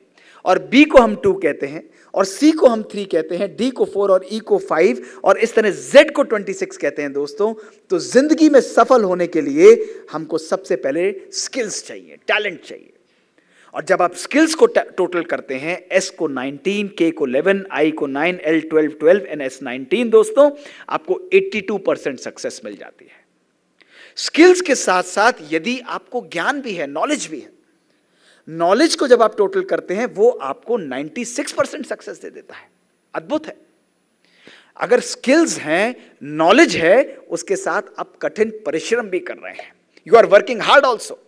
और बी को हम 2 कहते हैं और सी को हम 3 कहते हैं, डी को 4 और ई को 5 और इस तरह जेड को 26 कहते हैं दोस्तों, तो जिंदगी में सफल होने के लिए हमको सबसे पहले स्किल्स चाहिए, टैलेंट चाहिए। और जब आप स्किल्स को टोटल करते हैं, एस को 19, के को 11, आई को 9, एल 12 एंड एस 19 दोस्तों, आपको 82% सक्सेस मिल जाती है। स्किल्स के साथ साथ यदि आपको ज्ञान भी है, नॉलेज भी है, नॉलेज को जब आप टोटल करते हैं वो आपको 96% सक्सेस दे देता है। अद्भुत है। अगर स्किल्स हैं, नॉलेज है, उसके साथ आप कठिन परिश्रम भी कर रहे हैं, you are working hard also.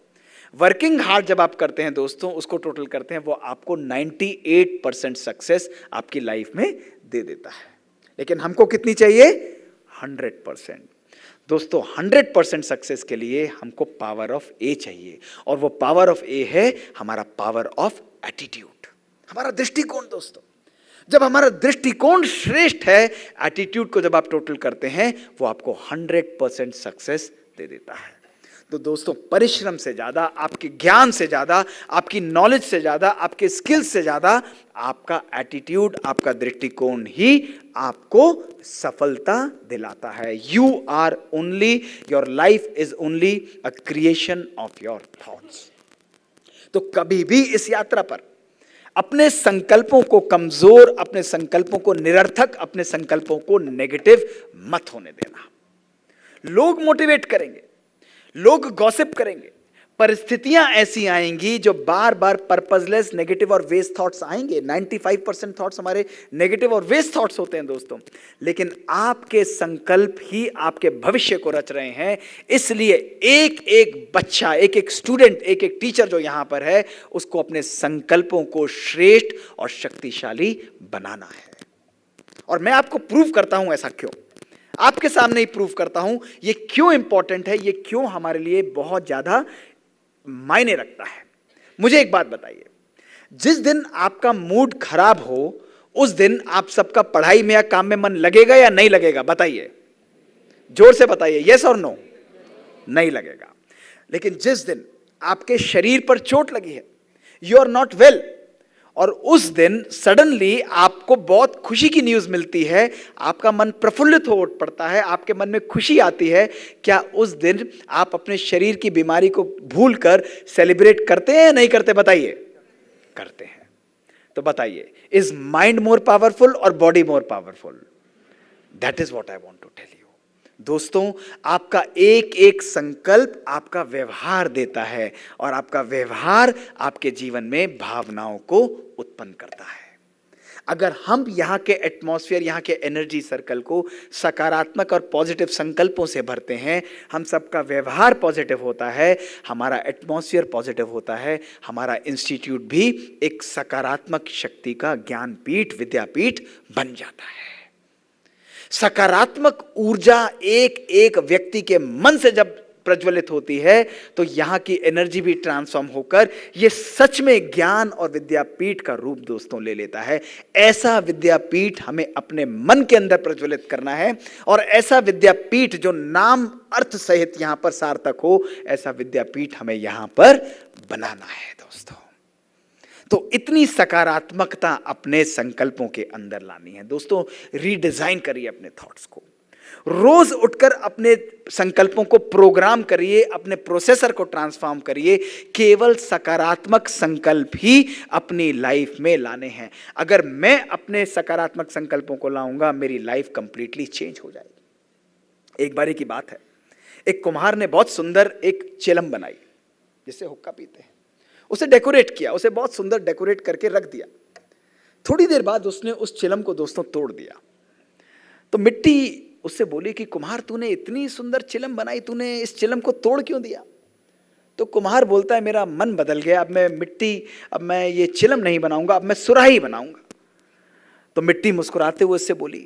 Working hard जब आप करते हैं दोस्तों, उसको टोटल करते हैं, वो आपको 98% सक्सेस आपकी लाइफ में दे देता है। लेकिन हमको कितनी चाहिए? 100%। दोस्तों, 100% सक्सेस के लिए हमको पावर ऑफ ए चाहिए, और वो पावर ऑफ ए है हमारा पावर ऑफ एटीट्यूड, हमारा दृष्टिकोण। दोस्तों, जब हमारा दृष्टिकोण श्रेष्ठ है, एटीट्यूड को जब आप टोटल करते हैं, वो आपको 100% सक्सेस दे देता है। तो दोस्तों, परिश्रम से ज्यादा, आपके ज्ञान से ज्यादा, आपकी नॉलेज से ज्यादा, आपके स्किल्स से ज्यादा आपका एटीट्यूड, आपका दृष्टिकोण ही आपको सफलता दिलाता है। You are only, your life is only a creation of your thoughts. तो कभी भी इस यात्रा पर अपने संकल्पों को कमजोर, अपने संकल्पों को निरर्थक, अपने संकल्पों को नेगेटिव मत होने देना। लोग मोटिवेट करेंगे, लोग गॉसिप करेंगे, परिस्थितियां ऐसी आएंगी जो बार बार पर्पसलेस नेगेटिव और वेस्ट थॉट्स आएंगे। 95% थॉट्स हमारे नेगेटिव और वेस्ट थॉट्स होते हैं दोस्तों, लेकिन आपके संकल्प ही आपके भविष्य को रच रहे हैं। इसलिए एक एक बच्चा, एक एक स्टूडेंट, एक एक टीचर जो यहां पर है, उसको अपने संकल्पों को श्रेष्ठ और शक्तिशाली बनाना है। और मैं आपको प्रूव करता हूं ऐसा क्यों, आपके सामने ही प्रूव करता हूं ये क्यों इंपॉर्टेंट है, ये क्यों हमारे लिए बहुत ज्यादा मायने रखता है। मुझे एक बात बताइए, जिस दिन आपका मूड खराब हो उस दिन आप सबका पढ़ाई में या काम में मन लगेगा या नहीं लगेगा? बताइए, जोर से बताइए, यस और नो? नहीं लगेगा। लेकिन जिस दिन आपके शरीर पर चोट लगी है, यू आर नॉट वेल, और उस दिन सडनली आपको बहुत खुशी की न्यूज मिलती है, आपका मन प्रफुल्लित हो उठ पड़ता है, आपके मन में खुशी आती है, क्या उस दिन आप अपने शरीर की बीमारी को भूलकर सेलिब्रेट करते हैं या नहीं करते? बताइए, करते हैं। तो बताइए, इज माइंड मोर पावरफुल और body more powerful? That is what I want to tell you. दोस्तों, आपका एक एक संकल्प आपका व्यवहार देता है, और आपका व्यवहार आपके जीवन में भावनाओं को उत्पन्न करता है। अगर हम यहाँ के एटमॉस्फेयर, यहाँ के एनर्जी सर्कल को सकारात्मक और पॉजिटिव संकल्पों से भरते हैं, हम सबका व्यवहार पॉजिटिव होता है, हमारा एटमॉस्फेयर पॉजिटिव होता है, हमारा इंस्टीट्यूट भी एक सकारात्मक शक्ति का ज्ञानपीठ, विद्यापीठ बन जाता है। सकारात्मक ऊर्जा एक एक व्यक्ति के मन से जब प्रज्वलित होती है तो यहां की एनर्जी भी ट्रांसफॉर्म होकर ये सच में ज्ञान और विद्यापीठ का रूप दोस्तों ले लेता है। ऐसा विद्यापीठ हमें अपने मन के अंदर प्रज्वलित करना है, और ऐसा विद्यापीठ जो नाम अर्थ सहित यहां पर सार्थक हो, ऐसा विद्यापीठ हमें यहां पर बनाना है दोस्तों। तो इतनी सकारात्मकता अपने संकल्पों के अंदर लानी है दोस्तों। रीडिजाइन करिए अपने थॉट्स को, रोज उठकर अपने संकल्पों को प्रोग्राम करिए, अपने प्रोसेसर को ट्रांसफॉर्म करिए। केवल सकारात्मक संकल्प ही अपनी लाइफ में लाने हैं। अगर मैं अपने सकारात्मक संकल्पों को लाऊंगा, मेरी लाइफ कंप्लीटली चेंज हो जाएगी। एक बारी की बात है, एक कुम्हार ने बहुत सुंदर एक चिलम बनाई, जिससे हुक्का पीते हैं। उसे डेकोरेट किया, उसे बहुत सुंदर डेकोरेट करके रख दिया। थोड़ी देर बाद उसने उस चिलम को दोस्तों तोड़ दिया। तो मिट्टी उससे बोली कि कुम्हार, तूने इतनी सुंदर चिलम बनाई, तूने इस चिलम को तोड़ क्यों दिया? तो कुम्हार बोलता है, मेरा मन बदल गया, अब मैं ये चिलम नहीं बनाऊंगा, अब मैं सुराही बनाऊंगा। तो मिट्टी मुस्कुराते हुए उससे बोली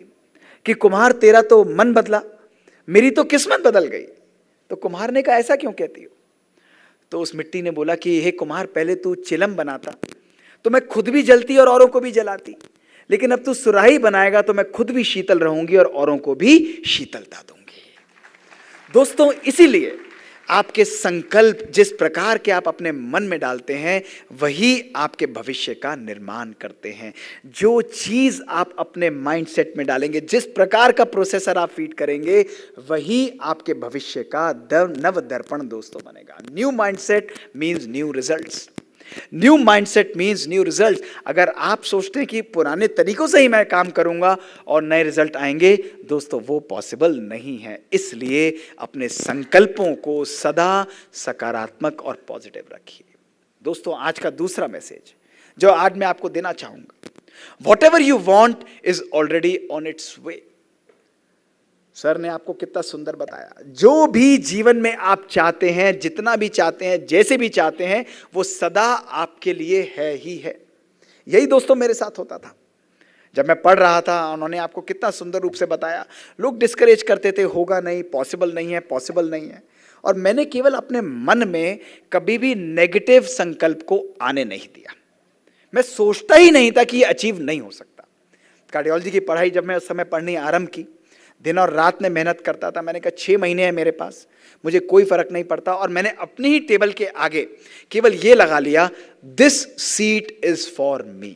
कि कुम्हार, तेरा तो मन बदला, मेरी तो किस्मत बदल गई। तो कुम्हार ने कहा, ऐसा क्यों कहती हो? तो उस मिट्टी ने बोला कि हे कुम्हार, पहले तू चिलम बनाता तो मैं खुद भी जलती और औरों को भी जलाती, लेकिन अब तू सुराही बनाएगा तो मैं खुद भी शीतल रहूंगी और औरों को भी शीतलता दूंगी। दोस्तों, इसीलिए आपके संकल्प जिस प्रकार के आप अपने मन में डालते हैं, वही आपके भविष्य का निर्माण करते हैं। जो चीज आप अपने माइंडसेट में डालेंगे, जिस प्रकार का प्रोसेसर आप फीड करेंगे, वही आपके भविष्य का नव दर्पण दोस्तों बनेगा। New mindset means new results. New mindset means new result. अगर आप सोचते हैं कि पुराने तरीकों से ही मैं काम करूंगा और नए रिजल्ट आएंगे, दोस्तों वो पॉसिबल नहीं है। इसलिए अपने संकल्पों को सदा सकारात्मक और पॉजिटिव रखिए। दोस्तों, आज का दूसरा मैसेज जो आज मैं आपको देना चाहूंगा, what ever you want is already on its way. Sir ने आपको कितना सुंदर बताया, जो भी जीवन में आप चाहते हैं, जितना भी चाहते हैं, जैसे भी चाहते हैं, वो सदा आपके लिए है ही है। यही दोस्तों मेरे साथ होता था जब मैं पढ़ रहा था। उन्होंने आपको कितना सुंदर रूप से बताया। लोग डिस्करेज करते थे, होगा नहीं, पॉसिबल नहीं है, पॉसिबल नहीं है। और मैंने केवल अपने मन में कभी भी नेगेटिव संकल्प को आने नहीं दिया। मैं सोचता ही नहीं था कि ये अचीव नहीं हो सकता। कार्डियोलॉजी की पढ़ाई जब मैं उस समय पढ़नी आरंभ की, दिन और रात में मेहनत करता था। मैंने कहा 6 महीने हैं मेरे पास, मुझे कोई फर्क नहीं पड़ता। और मैंने अपनी ही टेबल के आगे केवल ये लगा लिया, this seat is for me.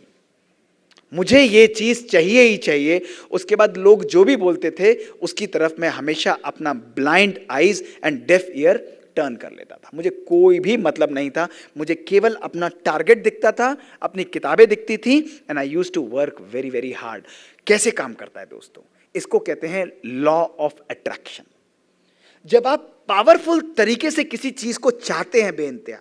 मुझे ये चीज चाहिए ही चाहिए। उसके बाद लोग जो भी बोलते थे उसकी तरफ मैं हमेशा अपना blind eyes and deaf ear turn कर लेता था। मुझे कोई भी मतलब नहीं था, मुझे केवल अपना टारगेट दिखता था, अपनी किताबें दिखती थी, and I used to work very very hard. कैसे काम करता है दोस्तों? इसको कहते हैं लॉ ऑफ अट्रैक्शन। जब आप पावरफुल तरीके से किसी चीज को चाहते हैं बेइंतहा,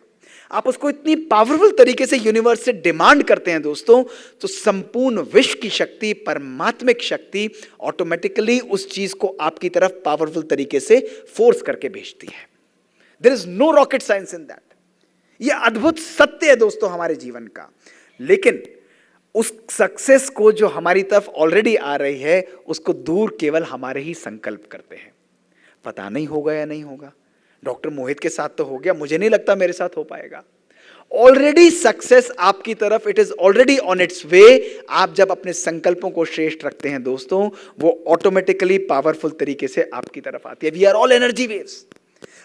आप उसको इतनी पावरफुल तरीके से यूनिवर्स से डिमांड करते हैं दोस्तों, तो संपूर्ण विश्व की शक्ति, परमात्मिक शक्ति ऑटोमेटिकली उस चीज को आपकी तरफ पावरफुल तरीके से फोर्स करके भेजती है। There is no rocket science in that. यह अद्भुत सत्य है दोस्तों हमारे जीवन का। लेकिन उस सक्सेस को जो हमारी तरफ ऑलरेडी आ रही है, उसको दूर केवल हमारे ही संकल्प करते हैं। पता नहीं होगा या नहीं होगा, डॉक्टर मोहित के साथ तो हो गया, मुझे नहीं लगता मेरे साथ हो पाएगा। ऑलरेडी सक्सेस आपकी तरफ, it is already on its way. आप जब अपने संकल्पों को श्रेष्ठ रखते हैं दोस्तों, वो ऑटोमेटिकली पावरफुल तरीके से आपकी तरफ आती है। We are all energy waves.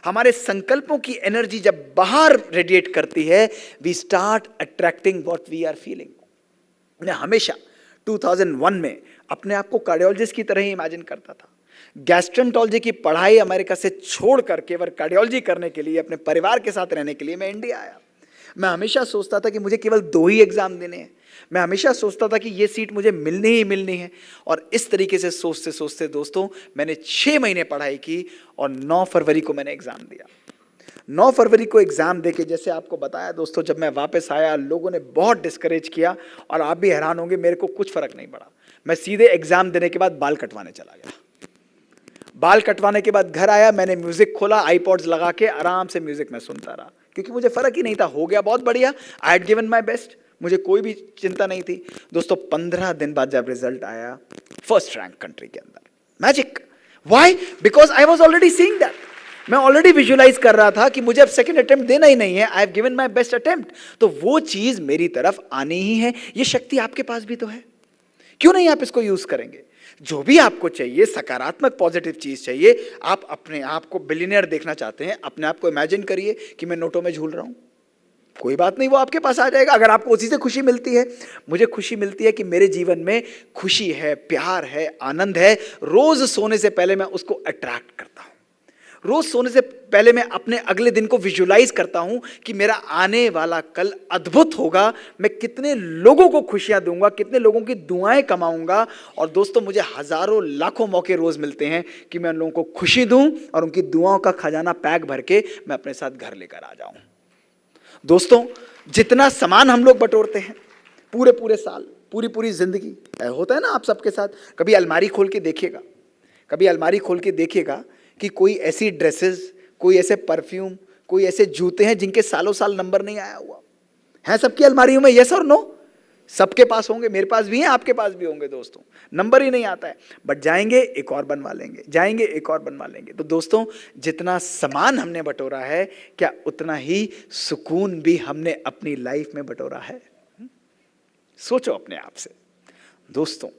हमारे संकल्पों की एनर्जी जब बाहर रेडिएट करती है, we start attracting what we are feeling. मैं हमेशा 2001 में अपने आप को कार्डियोलॉजिस्ट की तरह ही इमेजिन करता था। गैस्ट्रेंटोलॉजी की पढ़ाई अमेरिका से छोड़ कर केवल कार्डियोलॉजी करने के लिए, अपने परिवार के साथ रहने के लिए मैं इंडिया आया। मैं हमेशा सोचता था कि मुझे केवल 2 ही एग्जाम देने हैं। मैं हमेशा सोचता था कि ये सीट मुझे मिलनी ही मिलनी है। और इस तरीके से सोचते सोचते दोस्तों मैंने 6 महीने पढ़ाई की और 9 फरवरी को मैंने एग्जाम दिया। 9 फरवरी को एग्जाम देके, जैसे आपको बताया दोस्तों, जब मैं वापस आया लोगों ने बहुत डिस्करेज किया और आप भी हैरान होंगे, मेरे को कुछ फर्क नहीं पड़ा। मैं सीधे एग्जाम देने के बाद बाल कटवाने चला गया। बाल कटवाने के बाद घर आया, मैंने म्यूजिक खोला, आईपॉड्स लगा के आराम से म्यूजिक में सुनता रहा, क्योंकि मुझे फर्क ही नहीं था। हो गया बहुत बढ़िया, I had given my best, मुझे कोई भी चिंता नहीं थी। दोस्तों 15 दिन बाद जब रिजल्ट आया, फर्स्ट रैंक कंट्री के अंदर, magic. Why? Because I was already seeing that. मैं ऑलरेडी विजुअलाइज कर रहा था कि मुझे अब सेकंड अटेम्प्ट देना ही नहीं है, I have given my best attempt. तो वो चीज मेरी तरफ आनी ही है। ये शक्ति आपके पास भी तो है, क्यों नहीं आप इसको यूज करेंगे? जो भी आपको चाहिए, सकारात्मक पॉजिटिव चीज चाहिए, आप अपने आप को बिलियनियर देखना चाहते हैं, अपने आप को इमेजिन करिए कि मैं नोटों में झूल रहा हूं, कोई बात नहीं, वो आपके पास आ जाएगा। अगर आपको उसी से खुशी मिलती है, मुझे खुशी मिलती है कि मेरे जीवन में खुशी है, प्यार है, आनंद है। रोज सोने से पहले मैं उसको अट्रैक्ट करता हूं। रोज सोने से पहले मैं अपने अगले दिन को विजुलाइज करता हूं कि मेरा आने वाला कल अद्भुत होगा। मैं कितने लोगों को खुशियां दूंगा, कितने लोगों की दुआएं कमाऊंगा। और दोस्तों मुझे हजारों लाखों मौके रोज मिलते हैं कि मैं उन लोगों को खुशी दूं और उनकी दुआओं का खजाना पैक भर के मैं अपने साथ घर लेकर आ जाऊं। दोस्तों जितना सामान हम लोग बटोरते हैं पूरे पूरे साल, पूरी पूरी जिंदगी, होता है ना आप सबके साथ, कभी अलमारी खोल के देखिएगा, कभी अलमारी खोल के देखिएगा कि कोई ऐसी ड्रेसेस, कोई ऐसे परफ्यूम, कोई ऐसे जूते हैं जिनके सालों साल नंबर नहीं आया हुआ है सबकी अलमारियों में। यस और नो? सबके पास होंगे, मेरे पास भी हैं, आपके पास भी होंगे दोस्तों, नंबर ही नहीं आता है। बट जाएंगे एक और बनवा लेंगे, जाएंगे एक और बनवा लेंगे। तो दोस्तों जितना सामान हमने बटोरा है, क्या उतना ही सुकून भी हमने अपनी लाइफ में बटोरा है? सोचो अपने आप से दोस्तों।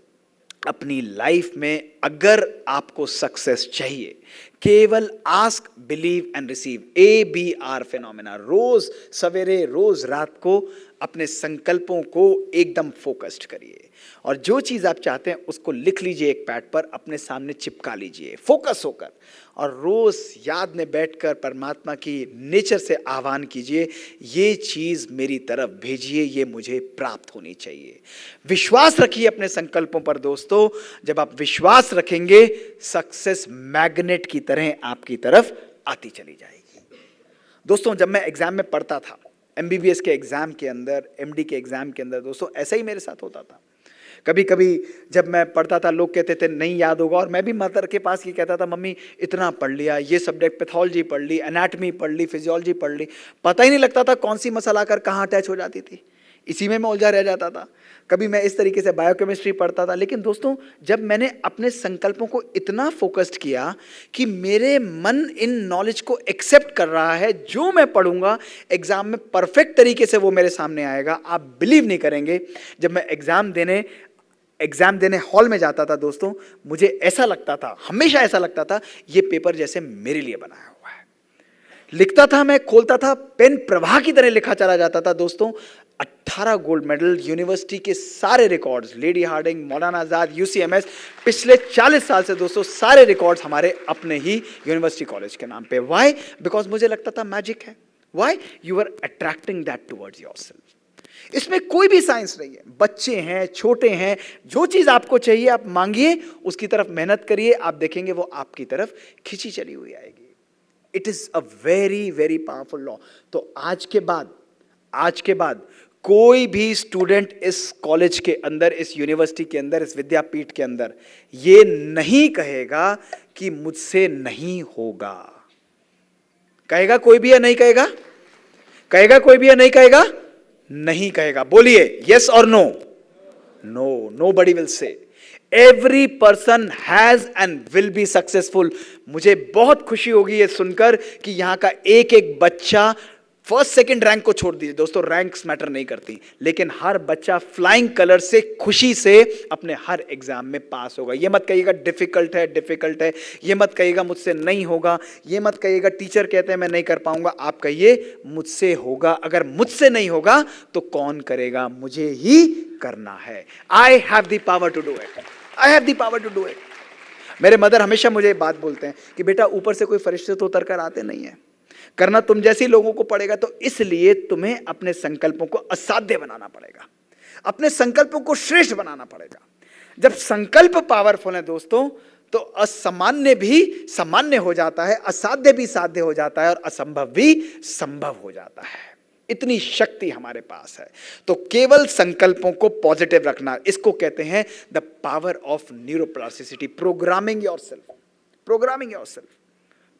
अपनी लाइफ में अगर आपको सक्सेस चाहिए, केवल ask, believe and receive, ABR phenomena. रोज सवेरे, रोज रात को अपने संकल्पों को एकदम फोकस्ड करिए और जो चीज आप चाहते हैं उसको लिख लीजिए एक पैड पर, अपने सामने चिपका लीजिए फोकस होकर, और रोज याद में बैठकर परमात्मा की नेचर से आह्वान कीजिए, ये चीज मेरी तरफ भेजिए, ये मुझे प्राप्त होनी चाहिए। विश्वास रखिए अपने संकल्पों पर दोस्तों। जब आप विश्वास रखेंगे, सक्सेस मैग्नेट की तरह आपकी तरफ आती चली जाएगी। दोस्तों जब मैं एग्जाम में पढ़ता था, MBBS के एग्जाम के अंदर, MD के एग्जाम के अंदर, दोस्तों ऐसा ही मेरे साथ होता था। कभी कभी जब मैं पढ़ता था लोग कहते थे नहीं याद होगा, और मैं भी मदर के पास ये कहता था, मम्मी इतना पढ़ लिया, ये सब्जेक्ट पैथोलॉजी पढ़ ली, एनाटमी पढ़ ली, फिजियोलॉजी पढ़ ली, पता ही नहीं लगता था कौन सी मसल आकर कहाँ अटैच हो जाती थी, इसी में मैं उलझा रह जाता था। कभी मैं इस तरीके से बायोकेमिस्ट्री पढ़ता था। लेकिन दोस्तों जब मैंने अपने संकल्पों को इतना फोकस्ड किया कि मेरे मन इन नॉलेज को एक्सेप्ट कर रहा है, जो मैं पढ़ूंगा एग्जाम में परफेक्ट तरीके से वो मेरे सामने आएगा। आप बिलीव नहीं करेंगे, जब मैं एग्जाम देने हॉल में जाता था दोस्तों, मुझे ऐसा लगता था, हमेशा ऐसा लगता था, ये पेपर जैसे मेरे लिए बनाया हुआ है। लिखता था, मैं खोलता था, पेन प्रवाह की तरह लिखा चला जाता था दोस्तों। 18 गोल्ड मेडल, यूनिवर्सिटी के सारे records, lady Hardinge, Maulana Azad, UCMS, पिछले 40 साल से दोस्तों सारे रिकॉर्ड्स हमारे अपने ही यूनिवर्सिटी कॉलेज के नाम पे। व्हाई? बिकॉज मुझे लगता था मैजिक है। Why? You are attracting that towards yourself. इसमें कोई भी साइंस नहीं है। बच्चे हैं, छोटे हैं, जो चीज आपको चाहिए आप मांगिए, उसकी तरफ मेहनत करिए, आप देखेंगे वो आपकी तरफ खिंची चली हुई आएगी। It is a very very powerful law. तो आज के बाद कोई भी स्टूडेंट इस कॉलेज के अंदर, इस यूनिवर्सिटी के अंदर, इस विद्यापीठ के अंदर ये नहीं कहेगा कि मुझसे नहीं होगा। कहेगा कोई भी या नहीं कहेगा? कहेगा कोई भी या नहीं कहेगा? नहीं कहेगा। बोलिए यस और no? No, nobody will say. Every person has and will be successful. मुझे बहुत खुशी होगी ये सुनकर कि यहां का एक एक बच्चा, फर्स्ट सेकंड रैंक को छोड़ दीजिए दोस्तों, रैंक्स मैटर नहीं करती, लेकिन हर बच्चा फ्लाइंग कलर से, खुशी से अपने हर एग्जाम में पास होगा। ये मत कहिएगा डिफिकल्ट है, ये मत कहिएगा मुझसे नहीं होगा, ये मत कहिएगा टीचर कहते हैं मैं नहीं कर पाऊंगा। आप कहिए मुझसे होगा। अगर मुझसे नहीं होगा तो कौन करेगा? मुझे ही करना है। I have the power to do it, I have the power to do it. मेरे मदर हमेशा मुझे बात बोलते हैं कि बेटा ऊपर से कोई फरिश्ते तो उतर कर आते नहीं है, करना तुम जैसे लोगों को पड़ेगा। तो इसलिए तुम्हें अपने संकल्पों को असाध्य बनाना पड़ेगा, अपने संकल्पों को श्रेष्ठ बनाना पड़ेगा। जब संकल्प पावरफुल है दोस्तों, तो असामान्य भी सामान्य हो जाता है, असाध्य भी साध्य हो जाता है और असंभव भी संभव हो जाता है। इतनी शक्ति हमारे पास है। तो केवल संकल्पों को पॉजिटिव रखना, इसको कहते हैं the power of neuroplasticity, programming yourself, programming yourself.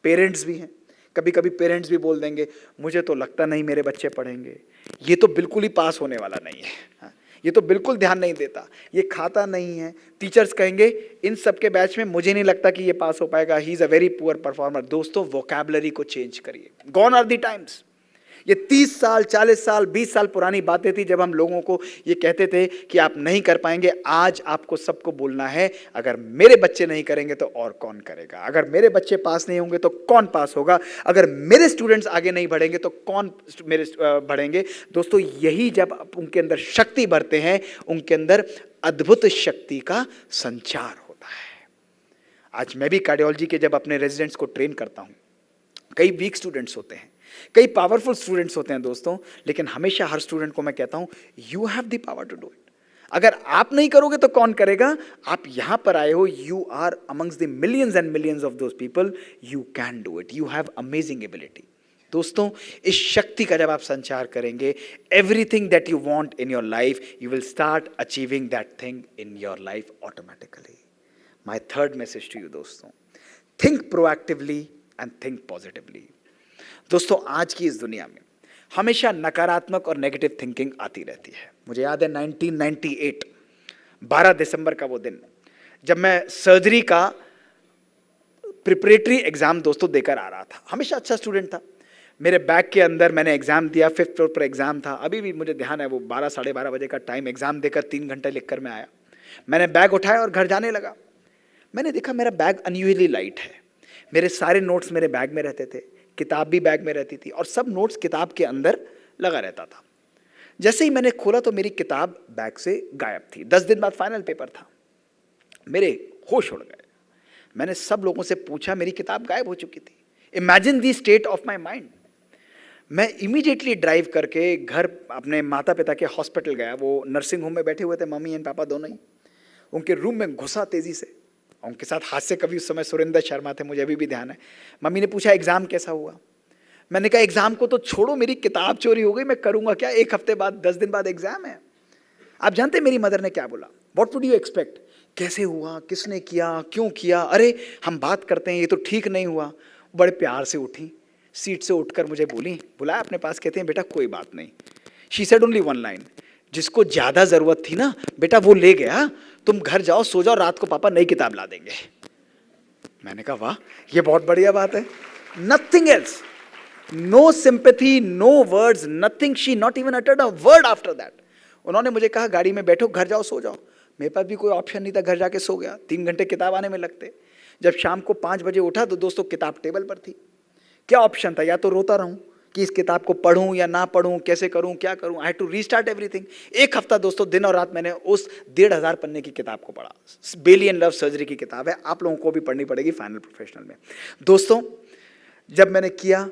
Parents भी हैं, कभी कभी पेरेंट्स भी बोल देंगे मुझे तो लगता नहीं मेरे बच्चे पढ़ेंगे, ये तो बिल्कुल ही पास होने वाला नहीं है, ये तो बिल्कुल ध्यान नहीं देता, ये खाता नहीं है। टीचर्स कहेंगे इन सब के बैच में मुझे नहीं लगता कि ये पास हो पाएगा, he is a very poor performer. दोस्तों वोकैबुलरी को चेंज करिए। Gone are the times. ये 30 साल 40 साल 20 साल पुरानी बातें थी जब हम लोगों को ये कहते थे कि आप नहीं कर पाएंगे। आज आपको सबको बोलना है अगर मेरे बच्चे नहीं करेंगे तो और कौन करेगा, अगर मेरे बच्चे पास नहीं होंगे तो कौन पास होगा, अगर मेरे स्टूडेंट्स आगे नहीं बढ़ेंगे तो कौन मेरे बढ़ेंगे। दोस्तों यही जब उनके अंदर शक्ति भरते हैं, उनके अंदर अद्भुत शक्ति का संचार होता है। आज मैं भी कार्डियोलॉजी के जब अपने रेजिडेंट्स को ट्रेन करता हूं, कई वीक स्टूडेंट्स होते हैं, कई पावरफुल स्टूडेंट्स होते हैं दोस्तों, लेकिन हमेशा हर स्टूडेंट को मैं कहता हूं you have the power to do it. अगर आप नहीं करोगे तो कौन करेगा? आप यहां पर आए हो, you are amongst the millions and millions of those people, you can do it, you have amazing ability. दोस्तों इस शक्ति का जब आप संचार करेंगे, everything that you want in your life, you will start achieving that thing in your life automatically. My third message to you दोस्तों, think proactively and think positively. दोस्तों आज की इस दुनिया में हमेशा नकारात्मक और नेगेटिव थिंकिंग आती रहती है। मुझे याद है 1998 12 दिसंबर का वो दिन, जब मैं सर्जरी का प्रिपरेटरी एग्जाम दोस्तों देकर आ रहा था। हमेशा अच्छा स्टूडेंट था। मेरे बैग के अंदर मैंने एग्जाम दिया, 5th फ्लोर पर एग्जाम था। अभी भी मुझे ध्यान है वो 12 साढ़े 12 बजे का टाइम, एग्जाम देकर 3 घंटे लिखकर मैं आया। मैंने बैग उठाया और घर जाने लगा। मैंने देखा मेरा बैग अनयूजुअली लाइट है। मेरे सारे नोट्स मेरे बैग में रहते थे, किताब भी बैग में रहती थी और सब नोट्स किताब के अंदर लगा रहता था। जैसे ही मैंने खोला तो मेरी किताब बैग से गायब थी। 10 दिन बाद फाइनल पेपर था। मेरे होश उड़ गए। मैंने सब लोगों से पूछा, मेरी किताब गायब हो चुकी थी। Imagine the state of my mind. मैं इमीडिएटली ड्राइव करके घर अपने माता पिता के हॉस्पिटल गया। वो नर्सिंग होम में बैठे हुए थे, मम्मी एंड पापा दोनों ही। उनके रूम में घुसा तेजी से। उनके साथ हास्य कवि उस समय सुरेंद्र शर्मा थे, मुझे अभी भी ध्यान है। मम्मी ने पूछा एग्जाम कैसा हुआ? मैंने कहा एग्जाम को तो छोड़ो, मेरी किताब चोरी हो गई, मैं करूंगा क्या? 1 हफ्ते बाद 10 दिन बाद एग्जाम है। आप जानते मेरी मदर ने क्या बोला? What would you expect? कैसे हुआ, किसने किया, क्यों किया? अरे हम बात करते हैं, ये तो ठीक नहीं हुआ। बड़े प्यार से उठी, सीट से उठकर मुझे बोली, बुलाया अपने पास, कहते हैं बेटा कोई बात नहीं। She said only one line, जिसको ज्यादा जरूरत थी ना बेटा वो ले गया, तुम घर जाओ, सो जाओ, रात को पापा नई किताब ला देंगे। मैंने कहा वाह, ये बहुत बढ़िया बात है। Nothing else, no sympathy, no words, nothing. She not even uttered a word after that. उन्होंने मुझे कहा गाड़ी में बैठो, घर जाओ, सो जाओ। मेरे पास भी कोई ऑप्शन नहीं था, घर जाके सो गया। 3 घंटे किताब आने में लगते। जब शाम को 5 बजे उठा तो दोस्तों किताब टेबल पर थी। क्या ऑप्शन था? या तो रोता रहूं कि इस किताब को पढूं या ना पढूं, कैसे करूं, क्या करूं। I had to restart everything. 1 हफ्ता दोस्तों दिन और रात मैंने उस 1500 पन्ने की किताब को पढ़ा। बेली एंड लव सर्जरी की किताब है, आप लोगों को भी पढ़नी पड़ेगी फाइनल प्रोफेशनल में। दोस्तों जब मैंने किया,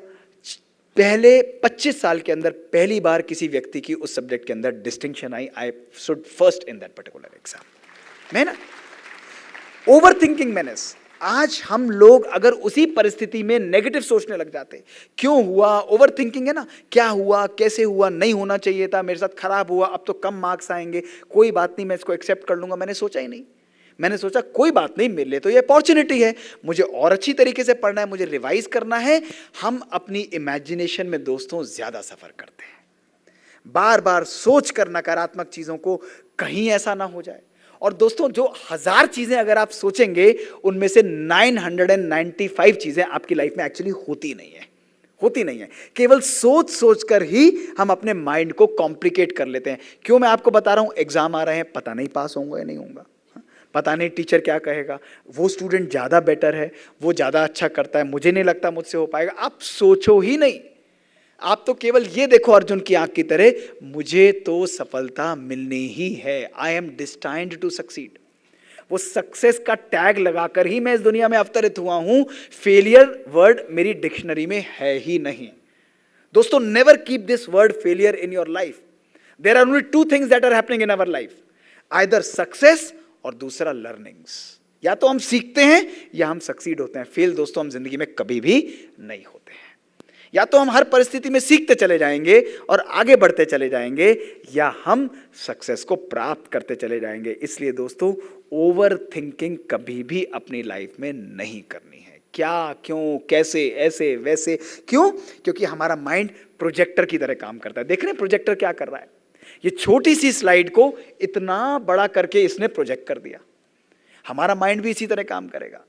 पहले 25 साल के अंदर पहली बार किसी व्यक्ति की उस सब्जेक्ट के अंदर distinction I. I stood first in that particular exam. मैं ना ओवर थिंकिंग मेनेस, आज हम लोग अगर उसी परिस्थिति में नेगेटिव सोचने लग जाते, क्यों हुआ, ओवर थिंकिंग है ना, क्या हुआ, कैसे हुआ, नहीं होना चाहिए था, मेरे साथ खराब हुआ, अब तो कम मार्क्स आएंगे, कोई बात नहीं, मैं इसको एक्सेप्ट कर लूंगा, मैंने सोचा ही नहीं। मैंने सोचा कोई बात नहीं, मेरे लिए तो ये अपॉर्चुनिटी है, मुझे और अच्छी तरीके से पढ़ना है, मुझे रिवाइज करना है। हम अपनी इमेजिनेशन में दोस्तों ज्यादा सफर करते हैं, बार बार सोच कर नकारात्मक चीजों को कहीं ऐसा ना हो जाए। और दोस्तों जो 1000 चीजें अगर आप सोचेंगे, उनमें से 995 चीजें आपकी लाइफ में एक्चुअली होती नहीं है। केवल सोच सोच कर ही हम अपने माइंड को कॉम्प्लिकेट कर लेते हैं। क्यों मैं आपको बता रहा हूं, एग्जाम आ रहे हैं, पता नहीं पास होऊंगा या नहीं होऊंगा, पता नहीं टीचर क्या कहेगा, वो स्टूडेंट ज्यादा बेटर है, वो ज्यादा अच्छा करता है, मुझे नहीं लगता मुझसे हो पाएगा। आप सोचो ही नहीं, आप तो केवल ये देखो अर्जुन की आंख की तरह, मुझे तो सफलता मिलनी ही है, I am destined to succeed. वो सक्सेस का टैग लगाकर ही मैं इस दुनिया में अवतरित हुआ हूं, फेलियर वर्ड मेरी डिक्शनरी में है ही नहीं। दोस्तों never keep this word failure in your life. There are only 2 things that are happening in our life, either success और दूसरा लर्निंग्स। या तो हम सीखते हैं या हम सक्सीड होते हैं। फेल दोस्तों हम जिंदगी में कभी भी नहीं होते हैं। या तो हम हर परिस्थिति में सीखते चले जाएंगे और आगे बढ़ते चले जाएंगे, या हम सक्सेस को प्राप्त करते चले जाएंगे। इसलिए दोस्तों ओवर थिंकिंग कभी भी अपनी लाइफ में नहीं करनी है। क्या, क्यों, कैसे, ऐसे, वैसे, क्यों? क्योंकि हमारा माइंड प्रोजेक्टर की तरह काम करता है। देख रहे हैं प्रोजेक्टर क्या कर रहा है, ये छोटी सी स्लाइड को इतना बड़ा करके इसने प्रोजेक्ट कर दिया। हमारा माइंड भी इसी तरह काम करेगा।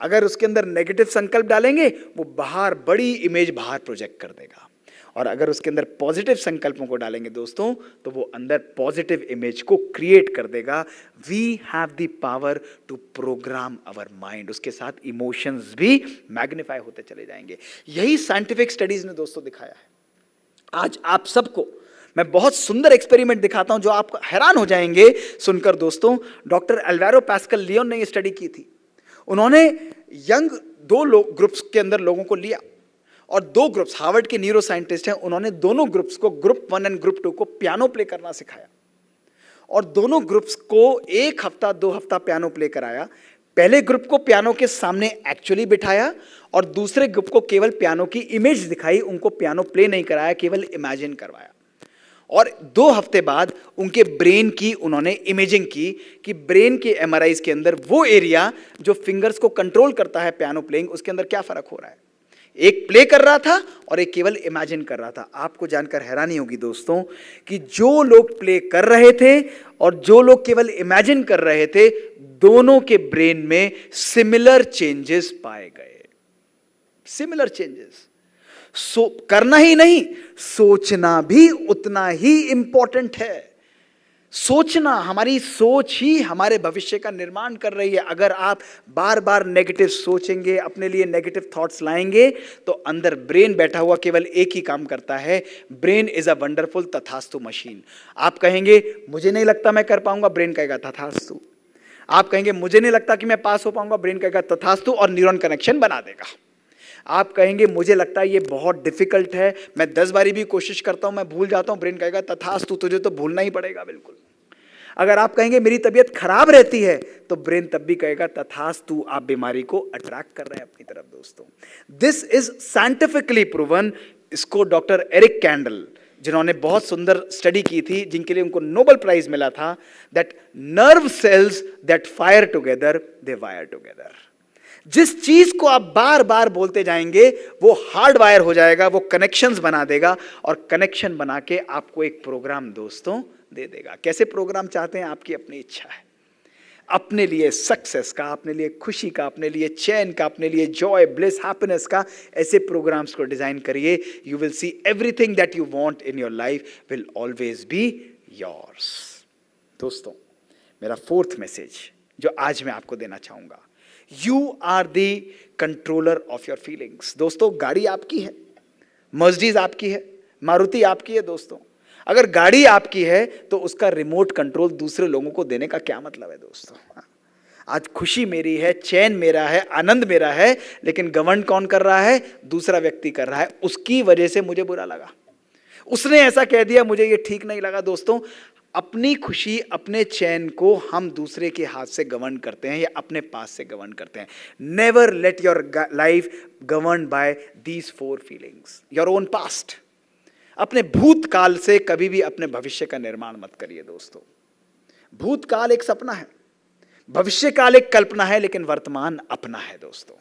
अगर उसके अंदर नेगेटिव संकल्प डालेंगे, वो बाहर बड़ी इमेज बाहर प्रोजेक्ट कर देगा, और अगर उसके अंदर पॉजिटिव संकल्पों को डालेंगे दोस्तों, तो वो अंदर पॉजिटिव इमेज को क्रिएट कर देगा। We have the power to program our mind. उसके साथ इमोशंस भी मैग्नीफाई होते चले जाएंगे। यही साइंटिफिक स्टडीज ने दोस्तों दिखाया है। आज आप सबको मैं बहुत सुंदर एक्सपेरिमेंट दिखाता हूं जो आप हैरान हो जाएंगे सुनकर दोस्तों। डॉक्टर अल्वारो पास्कल लियोन ने यह स्टडी की थी। उन्होंने यंग 2 ग्रुप्स के अंदर लोगों को लिया, और 2 ग्रुप्स, हार्वर्ड के न्यूरो साइंटिस्ट हैं, उन्होंने दोनों ग्रुप्स को, ग्रुप 1 एंड ग्रुप 2 को पियानो प्ले करना सिखाया, और दोनों ग्रुप्स को 1 हफ्ता 2 हफ्ता पियानो प्ले कराया। पहले ग्रुप को पियानो के सामने एक्चुअली बिठाया, और दूसरे ग्रुप को केवल पियानो की इमेज दिखाई, उनको पियानो प्ले नहीं कराया, केवल इमेजिन करवाया। और 2 हफ्ते बाद उनके ब्रेन की उन्होंने इमेजिंग की कि ब्रेन के एमआरआईज के अंदर वो एरिया जो फिंगर्स को कंट्रोल करता है पियानो प्लेइंग, उसके अंदर क्या फर्क हो रहा है। एक प्ले कर रहा था और एक केवल इमेजिन कर रहा था। आपको जानकर हैरानी होगी दोस्तों कि जो लोग प्ले कर रहे थे और जो लोग केवल इमेजिन कर रहे थे, दोनों के ब्रेन में सिमिलर चेंजेस पाए गए। Similar changes. करना ही नहीं, सोचना भी उतना ही इंपॉर्टेंट है। सोचना, हमारी सोच ही हमारे भविष्य का निर्माण कर रही है। अगर आप बार बार नेगेटिव सोचेंगे, अपने लिए नेगेटिव थॉट्स लाएंगे, तो अंदर ब्रेन बैठा हुआ केवल एक ही काम करता है। ब्रेन इज अ वंडरफुल तथास्तु मशीन। आप कहेंगे मुझे नहीं लगता मैं कर पाऊंगा, ब्रेन कहेगा तथास्तु। आप कहेंगे मुझे नहीं लगता कि मैं पास हो पाऊंगा, ब्रेन कहेगा तथास्तु, और न्यूरॉन कनेक्शन बना देगा। आप कहेंगे मुझे लगता है ये बहुत डिफिकल्ट है, मैं 10 बारी भी कोशिश करता हूं मैं भूल जाता हूं, ब्रेन कहेगा तथास्तु, तुझे तो भूलना ही पड़ेगा बिल्कुल। अगर आप कहेंगे मेरी तबीयत खराब रहती है, तो ब्रेन तब भी कहेगा तथास्तु, आप बीमारी को अट्रैक्ट कर रहे हैं अपनी तरफ। दोस्तों दिस इज साइंटिफिकली प्रूवन। इसको डॉक्टर एरिक कैंडल, जिन्होंने बहुत सुंदर स्टडी की थी, जिनके लिए उनको नोबेल प्राइज मिला था, that nerve cells that fire together they wire together. जिस चीज को आप बार बार बोलते जाएंगे वो हार्ड वायर हो जाएगा, वो कनेक्शंस बना देगा, और कनेक्शन बना के आपको एक प्रोग्राम दोस्तों दे देगा। कैसे प्रोग्राम चाहते हैं, आपकी अपनी इच्छा है। अपने लिए सक्सेस का, अपने लिए खुशी का, अपने लिए चैन का, अपने लिए जॉय, ब्लिस, हैप्पीनेस का, ऐसे प्रोग्राम्स को डिजाइन करिए। You will see everything that you want in your life will always be yours. दोस्तों मेरा 4th मैसेज जो आज मैं आपको देना चाहूंगा, You are the controller of your feelings। दोस्तों गाड़ी आपकी है, मर्सिडीज आपकी है, मारुति आपकी है। दोस्तों अगर गाड़ी आपकी है तो उसका रिमोट कंट्रोल दूसरे लोगों को देने का क्या मतलब है। दोस्तों आज खुशी मेरी है, चैन मेरा है, आनंद मेरा है, लेकिन गवर्न कौन कर रहा है, दूसरा व्यक्ति कर रहा है। उसकी वजह से मुझे बुरा लगा, उसने ऐसा कह दिया, मुझे ये ठीक नहीं लगा। दोस्तों अपनी खुशी, अपने चैन को हम दूसरे के हाथ से गवर्न करते हैं या अपने पास से गवर्न करते हैं। Never let your life govern by these 4 feelings. Your own past, अपने भूतकाल से कभी भी अपने भविष्य का निर्माण मत करिए दोस्तों। भूतकाल एक सपना है, भविष्यकाल एक कल्पना है, लेकिन वर्तमान अपना है दोस्तों।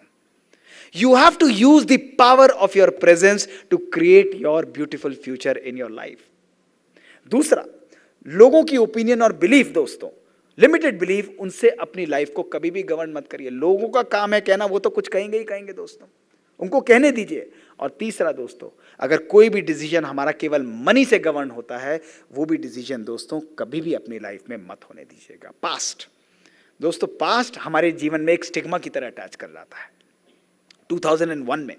You have to use the power of your presence to create your beautiful future in your life. दूसरा, लोगों की ओपिनियन और बिलीफ दोस्तों, लिमिटेड बिलीफ, उनसे अपनी लाइफ को कभी भी गवर्न मत करिए। लोगों का काम है कहना, वो तो कुछ कहेंगे ही कहेंगे दोस्तों, उनको कहने दीजिए। और तीसरा दोस्तों, अगर कोई भी डिसीजन हमारा केवल मनी से गवर्न होता है, वो भी डिसीजन दोस्तों कभी भी अपनी लाइफ में मत होने दीजिएगा। पास्ट दोस्तों, पास्ट हमारे जीवन में एक स्टिग्मा की तरह अटैच कर जाता है। 2001 में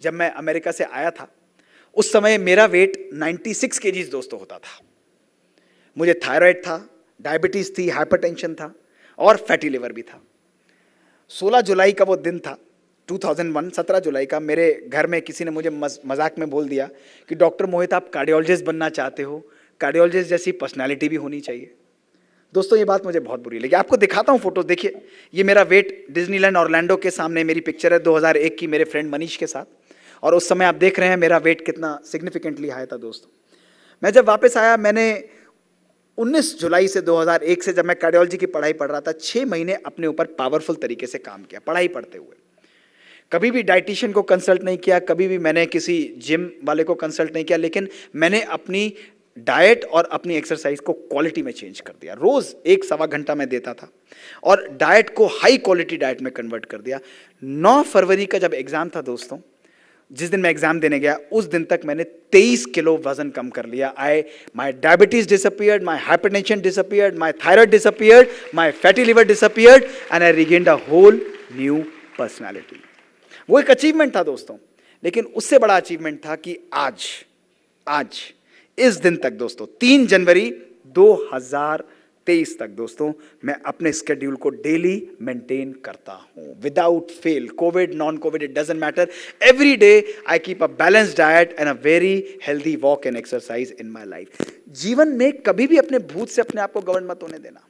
जब मैं अमेरिका से आया था, उस समय मेरा वेट 96 केजीज दोस्तों होता था। मुझे थायराइड था, डायबिटीज थी, हाइपरटेंशन था और फैटी लिवर भी था। 16 जुलाई का वो दिन था 2001, 17 जुलाई का। मेरे घर में किसी ने मुझे मजाक में बोल दिया कि डॉक्टर मोहित, आप कार्डियोलॉजिस्ट बनना चाहते हो, कार्डियोलॉजिस्ट जैसी पर्सनैलिटी भी होनी चाहिए। दोस्तों ये बात मुझे बहुत बुरी लगी। आपको दिखाता हूँ फोटो, देखिए ये मेरा वेट डिज्नीलैंड ऑरलैंडो के सामने मेरी पिक्चर है 2001 की, मेरे फ्रेंड मनीष के साथ। और उस समय आप देख रहे हैं मेरा वेट कितना सिग्निफिकेंटली हाई था दोस्तों। मैं जब वापस आया, मैंने 19 जुलाई से 2001 से, जब मैं कार्डियोलॉजी की पढ़ाई पढ़ रहा था, 6 महीने अपने ऊपर पावरफुल तरीके से काम किया पढ़ाई पढ़ते हुए। कभी भी डाइटिशियन को कंसल्ट नहीं किया, कभी भी मैंने किसी जिम वाले को कंसल्ट नहीं किया, लेकिन मैंने अपनी डाइट और अपनी एक्सरसाइज को क्वालिटी में चेंज कर दिया। रोज 1-1.25 घंटा मैं देता था और डाइट को हाई क्वालिटी डाइट में कन्वर्ट कर दिया। 9 फरवरी का जब एग्जाम था दोस्तों, जिस दिन मैं एग्जाम देने गया, उस दिन तक मैंने 23 किलो वजन कम कर लिया। My diabetes disappeared, my hypertension disappeared, my thyroid disappeared, my fatty liver disappeared and I regained a whole new personality. वो एक अचीवमेंट था दोस्तों, लेकिन उससे बड़ा अचीवमेंट था कि आज इस दिन तक दोस्तों, 3 जनवरी 2023 तक दोस्तों, मैं अपने स्केड्यूल को डेली मेंटेन करता हूं without fail. Covid, non Covid, it doesn't matter. Every day I keep a balanced diet and a very healthy walk and exercise in my life. जीवन में कभी भी अपने भूत से अपने आप को गवर्न मत होने देना।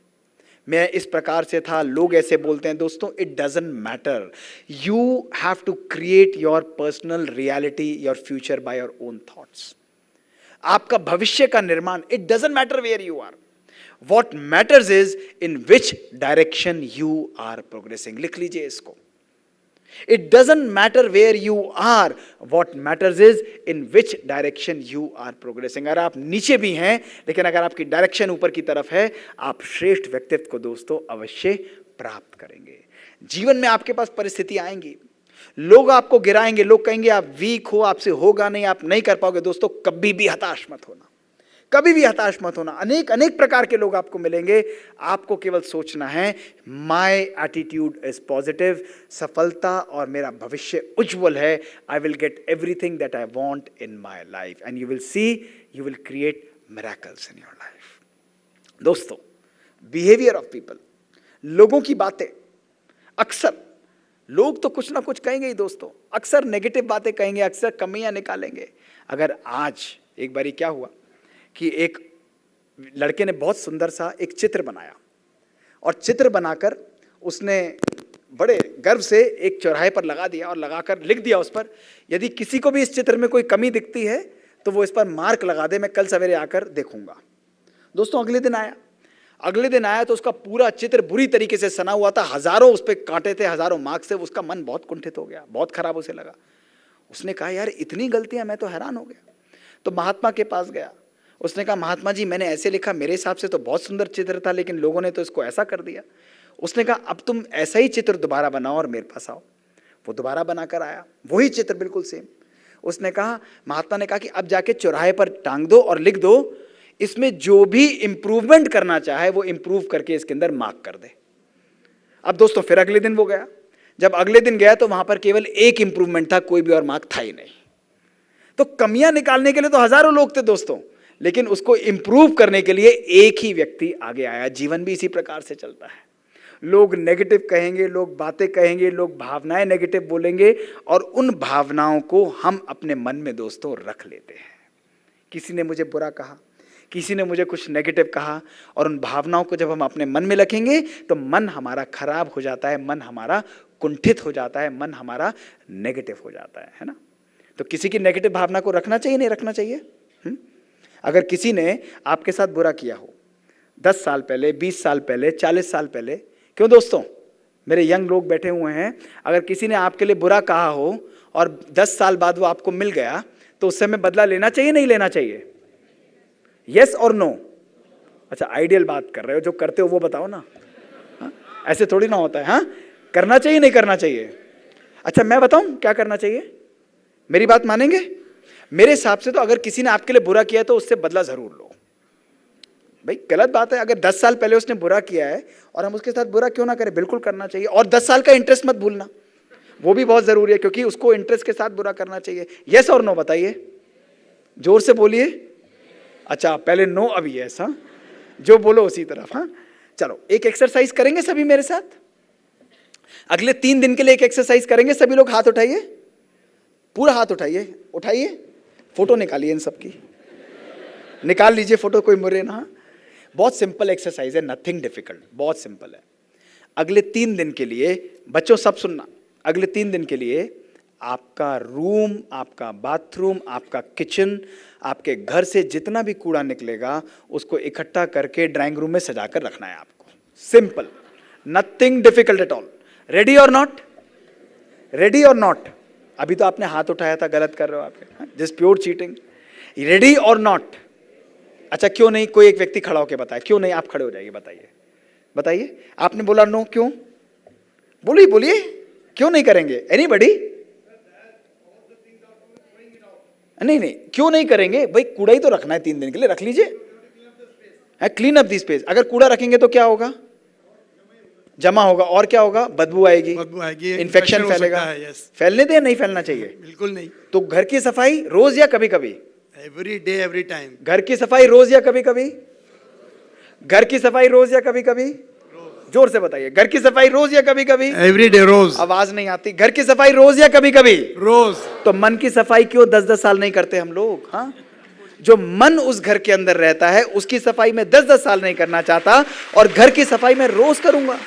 मैं इस प्रकार से था, लोग ऐसे बोलते हैं दोस्तों, it doesn't matter. You have to create your personal reality, your future by your own thoughts. आपका भविष्य का निर्माण, it doesn't matter where you are, what matters is in which direction you are progressing. लिख लीजिए इसको। It doesn't matter where you are, what matters is in which direction you are progressing. अगर आप नीचे भी हैं, लेकिन अगर आपकी डायरेक्शन ऊपर की तरफ है, आप श्रेष्ठ व्यक्तित्व को दोस्तों अवश्य प्राप्त करेंगे। जीवन में आपके पास परिस्थिति आएंगी, लोग आपको गिराएंगे, लोग कहेंगे आप वीक हो, आपसे होगा नहीं, आप नहीं कर पाओगे। दोस्तों कभी भी हताश मत होना, कभी भी हताश मत होना। अनेक प्रकार के लोग आपको मिलेंगे, आपको केवल सोचना है माई एटीट्यूड इज पॉजिटिव, सफलता और मेरा भविष्य उज्जवल है। I will get everything that I want in my life and you will see, you will create miracles in your life. दोस्तों बिहेवियर ऑफ पीपल, लोगों की बातें, अक्सर लोग तो कुछ ना कुछ कहेंगे ही दोस्तों, अक्सर नेगेटिव बातें कहेंगे, अक्सर कमियां निकालेंगे। अगर आज एक बारी क्या हुआ कि एक लड़के ने बहुत सुंदर सा एक चित्र बनाया और चित्र बनाकर उसने बड़े गर्व से एक चौराहे पर लगा दिया और लगाकर लिख दिया उस पर, यदि किसी को भी इस चित्र में कोई कमी दिखती है तो वो इस पर मार्क लगा दे, मैं कल सवेरे आकर देखूंगा। दोस्तों अगले दिन आया तो उसका पूरा चित्र बुरी तरीके से सना हुआ था, हजारों उस पर कांटे थे, हजारों मार्क्स थे। उसका मन बहुत कुंठित हो गया, बहुत खराब उसे लगा। उसने कहा यार इतनी गलतियां, मैं तो हैरान हो गया। तो महात्मा के पास गया, उसने कहा महात्मा जी मैंने ऐसे लिखा, मेरे हिसाब से तो बहुत सुंदर चित्र था, लेकिन लोगों ने तो इसको ऐसा कर दिया। उसने कहा अब तुम ऐसा ही चित्र दोबारा बनाओ और मेरे पास आओ। वो दोबारा बनाकर आया, वही चित्र बिल्कुल सेम। उसने कहा, महात्मा ने कहा कि अब जाके चौराहे पर टांग दो और लिख दो, इसमें जो भी इंप्रूवमेंट करना चाहे वो इंप्रूव करके इसके अंदर मार्क कर दे। अब दोस्तों फिर अगले दिन वो गया, जब अगले दिन गया तो वहां पर केवल एक इंप्रूवमेंट था, कोई भी और मार्क था ही नहीं। तो कमियां निकालने के लिए तो हजारों लोग थे दोस्तों, लेकिन उसको इंप्रूव करने के लिए एक ही व्यक्ति आगे आया। जीवन भी इसी प्रकार से चलता है, लोग नेगेटिव कहेंगे, लोग बातें कहेंगे, लोग भावनाएं नेगेटिव बोलेंगे और उन भावनाओं को हम अपने मन में दोस्तों रख लेते हैं। किसी ने मुझे बुरा कहा, किसी ने मुझे कुछ नेगेटिव कहा, और उन भावनाओं को जब हम अपने मन में रखेंगे तो मन हमारा खराब हो जाता है, मन हमारा कुंठित हो जाता है, मन हमारा नेगेटिव हो जाता है ना। तो किसी की नेगेटिव भावना को रखना चाहिए, नहीं रखना चाहिए? अगर किसी ने आपके साथ बुरा किया हो 10 साल पहले, 20 साल पहले, 40 साल पहले, क्यों दोस्तों, मेरे यंग लोग बैठे हुए हैं, अगर किसी ने आपके लिए बुरा कहा हो और 10 साल बाद वो आपको मिल गया, तो उस समय बदला लेना चाहिए, नहीं लेना चाहिए? यस और नो? अच्छा, आइडियल बात कर रहे हो, जो करते हो वो बताओ ना। हा? ऐसे थोड़ी ना होता है। हाँ, करना चाहिए, नहीं करना चाहिए? अच्छा, मैं बताऊं क्या करना चाहिए? मेरी बात मानेंगे? मेरे हिसाब से तो अगर किसी ने आपके लिए बुरा किया तो उससे बदला जरूर लो। भाई गलत बात है, अगर 10 साल पहले उसने बुरा किया है और हम उसके साथ बुरा क्यों ना करें, बिल्कुल करना चाहिए। और 10 साल का इंटरेस्ट मत भूलना, वो भी बहुत जरूरी है, क्योंकि उसको इंटरेस्ट के साथ बुरा करना चाहिए। यस और नो बताइए, जोर से बोलिए। अच्छा, पहले नो, अभी यस। हाँ, जो बोलो उसी तरफ। हाँ, चलो एक एक्सरसाइज करेंगे सभी मेरे साथ। अगले 3 दिन के लिए एक एक्सरसाइज करेंगे। सभी लोग हाथ उठाइए, पूरा हाथ उठाइए, उठाइए, फोटो निकालिए, इन सबकी निकाल लीजिए फोटो, कोई मुरे ना। बहुत सिंपल एक्सरसाइज है, नथिंग डिफिकल्ट, बहुत सिंपल है। अगले 3 दिन के लिए बच्चों सब सुनना, अगले 3 दिन के लिए आपका रूम, आपका बाथरूम, आपका किचन, आपके घर से जितना भी कूड़ा निकलेगा उसको इकट्ठा करके ड्राइंग रूम में सजाकर रखना है आपको। Simple, nothing difficult at all. Ready और नॉट? रेडी और नॉट? अभी तो आपने हाथ उठाया था, गलत कर रहे हो आपके, जस्ट प्योर चीटिंग। रेडी और नॉट? अच्छा, क्यों नहीं? कोई एक व्यक्ति खड़ा होकर बताए, क्यों नहीं? आप खड़े हो जाइए, बताइए, बताइए। आपने बोला नो, क्यों? बोलिए, बोलिए, क्यों नहीं करेंगे? एनीबडी? नहीं नहीं, क्यों नहीं करेंगे भाई? कूड़ा ही तो रखना है 3 दिन के लिए, रख लीजिए। Clean up the space. अगर कूड़ा रखेंगे तो क्या होगा? जमा होगा, और क्या होगा? बदबू आएगी, इन्फेक्शन फैलेगा। फैलने दे, नहीं फैलना चाहिए? बिल्कुल नहीं। तो घर की सफाई रोज या कभी कभी? Every day, every time. घर की सफाई रोज या कभी कभी? घर की सफाई रोज या कभी कभी? जोर से बताइए, घर की सफाई रोज या कभी कभी? एवरी डे, रोज। आवाज नहीं आती। घर की सफाई रोज या कभी कभी? रोज। तो मन की सफाई क्यों 10-10 साल नहीं करते हम लोग? हाँ, जो मन उस घर के अंदर रहता है उसकी सफाई में 10-10 साल नहीं करना चाहता, और घर की सफाई में रोज करूंगा।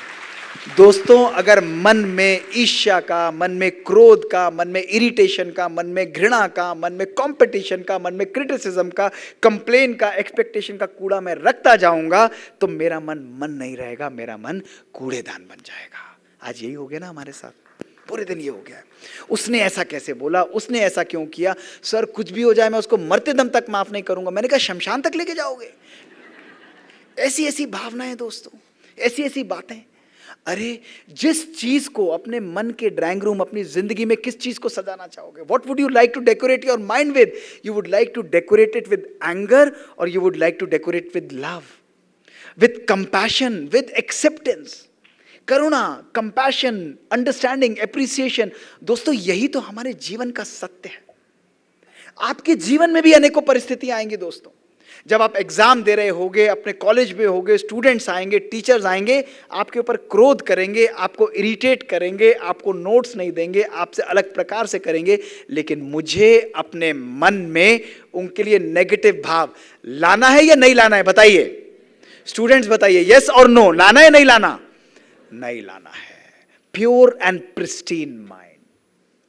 दोस्तों, अगर मन में ईर्ष्या का, मन में क्रोध का, मन में इरिटेशन का, मन में घृणा का, मन में कंपटीशन का, मन में क्रिटिसिज्म का, कंप्लेन का, एक्सपेक्टेशन का कूड़ा मैं रखता जाऊंगा, तो मेरा मन मन नहीं रहेगा, मेरा मन कूड़ेदान बन जाएगा। आज यही हो गया ना हमारे साथ, पूरे दिन ये हो गया। उसने ऐसा कैसे बोला, उसने ऐसा क्यों किया? सर कुछ भी हो जाए मैं उसको मरते दम तक माफ नहीं करूंगा। मैंने कहा शमशान तक लेके जाओगे? ऐसी ऐसी भावनाएं दोस्तों, ऐसी ऐसी बातें। अरे जिस चीज को अपने मन के ड्राइंग रूम, अपनी जिंदगी में किस चीज को सजाना चाहोगे? What would you like to decorate your mind with? You would like to decorate it with anger, और you would like to decorate with love, with compassion, with acceptance, करुणा, कंपैशन, अंडरस्टैंडिंग, एप्रिसिएशन। दोस्तों, यही तो हमारे जीवन का सत्य है। आपके जीवन में भी अनेकों परिस्थितियां आएंगी दोस्तों। जब आप एग्जाम दे रहे होगे, अपने कॉलेज में होगे, स्टूडेंट्स आएंगे, टीचर्स आएंगे, आपके ऊपर क्रोध करेंगे, आपको इरिटेट करेंगे, आपको नोट्स नहीं देंगे, आपसे अलग प्रकार से करेंगे, लेकिन मुझे अपने मन में उनके लिए नेगेटिव भाव लाना है या नहीं लाना है? बताइए स्टूडेंट्स, बताइए यस और नो, लाना है नहीं लाना? नहीं लाना है। Pure and pristine mind,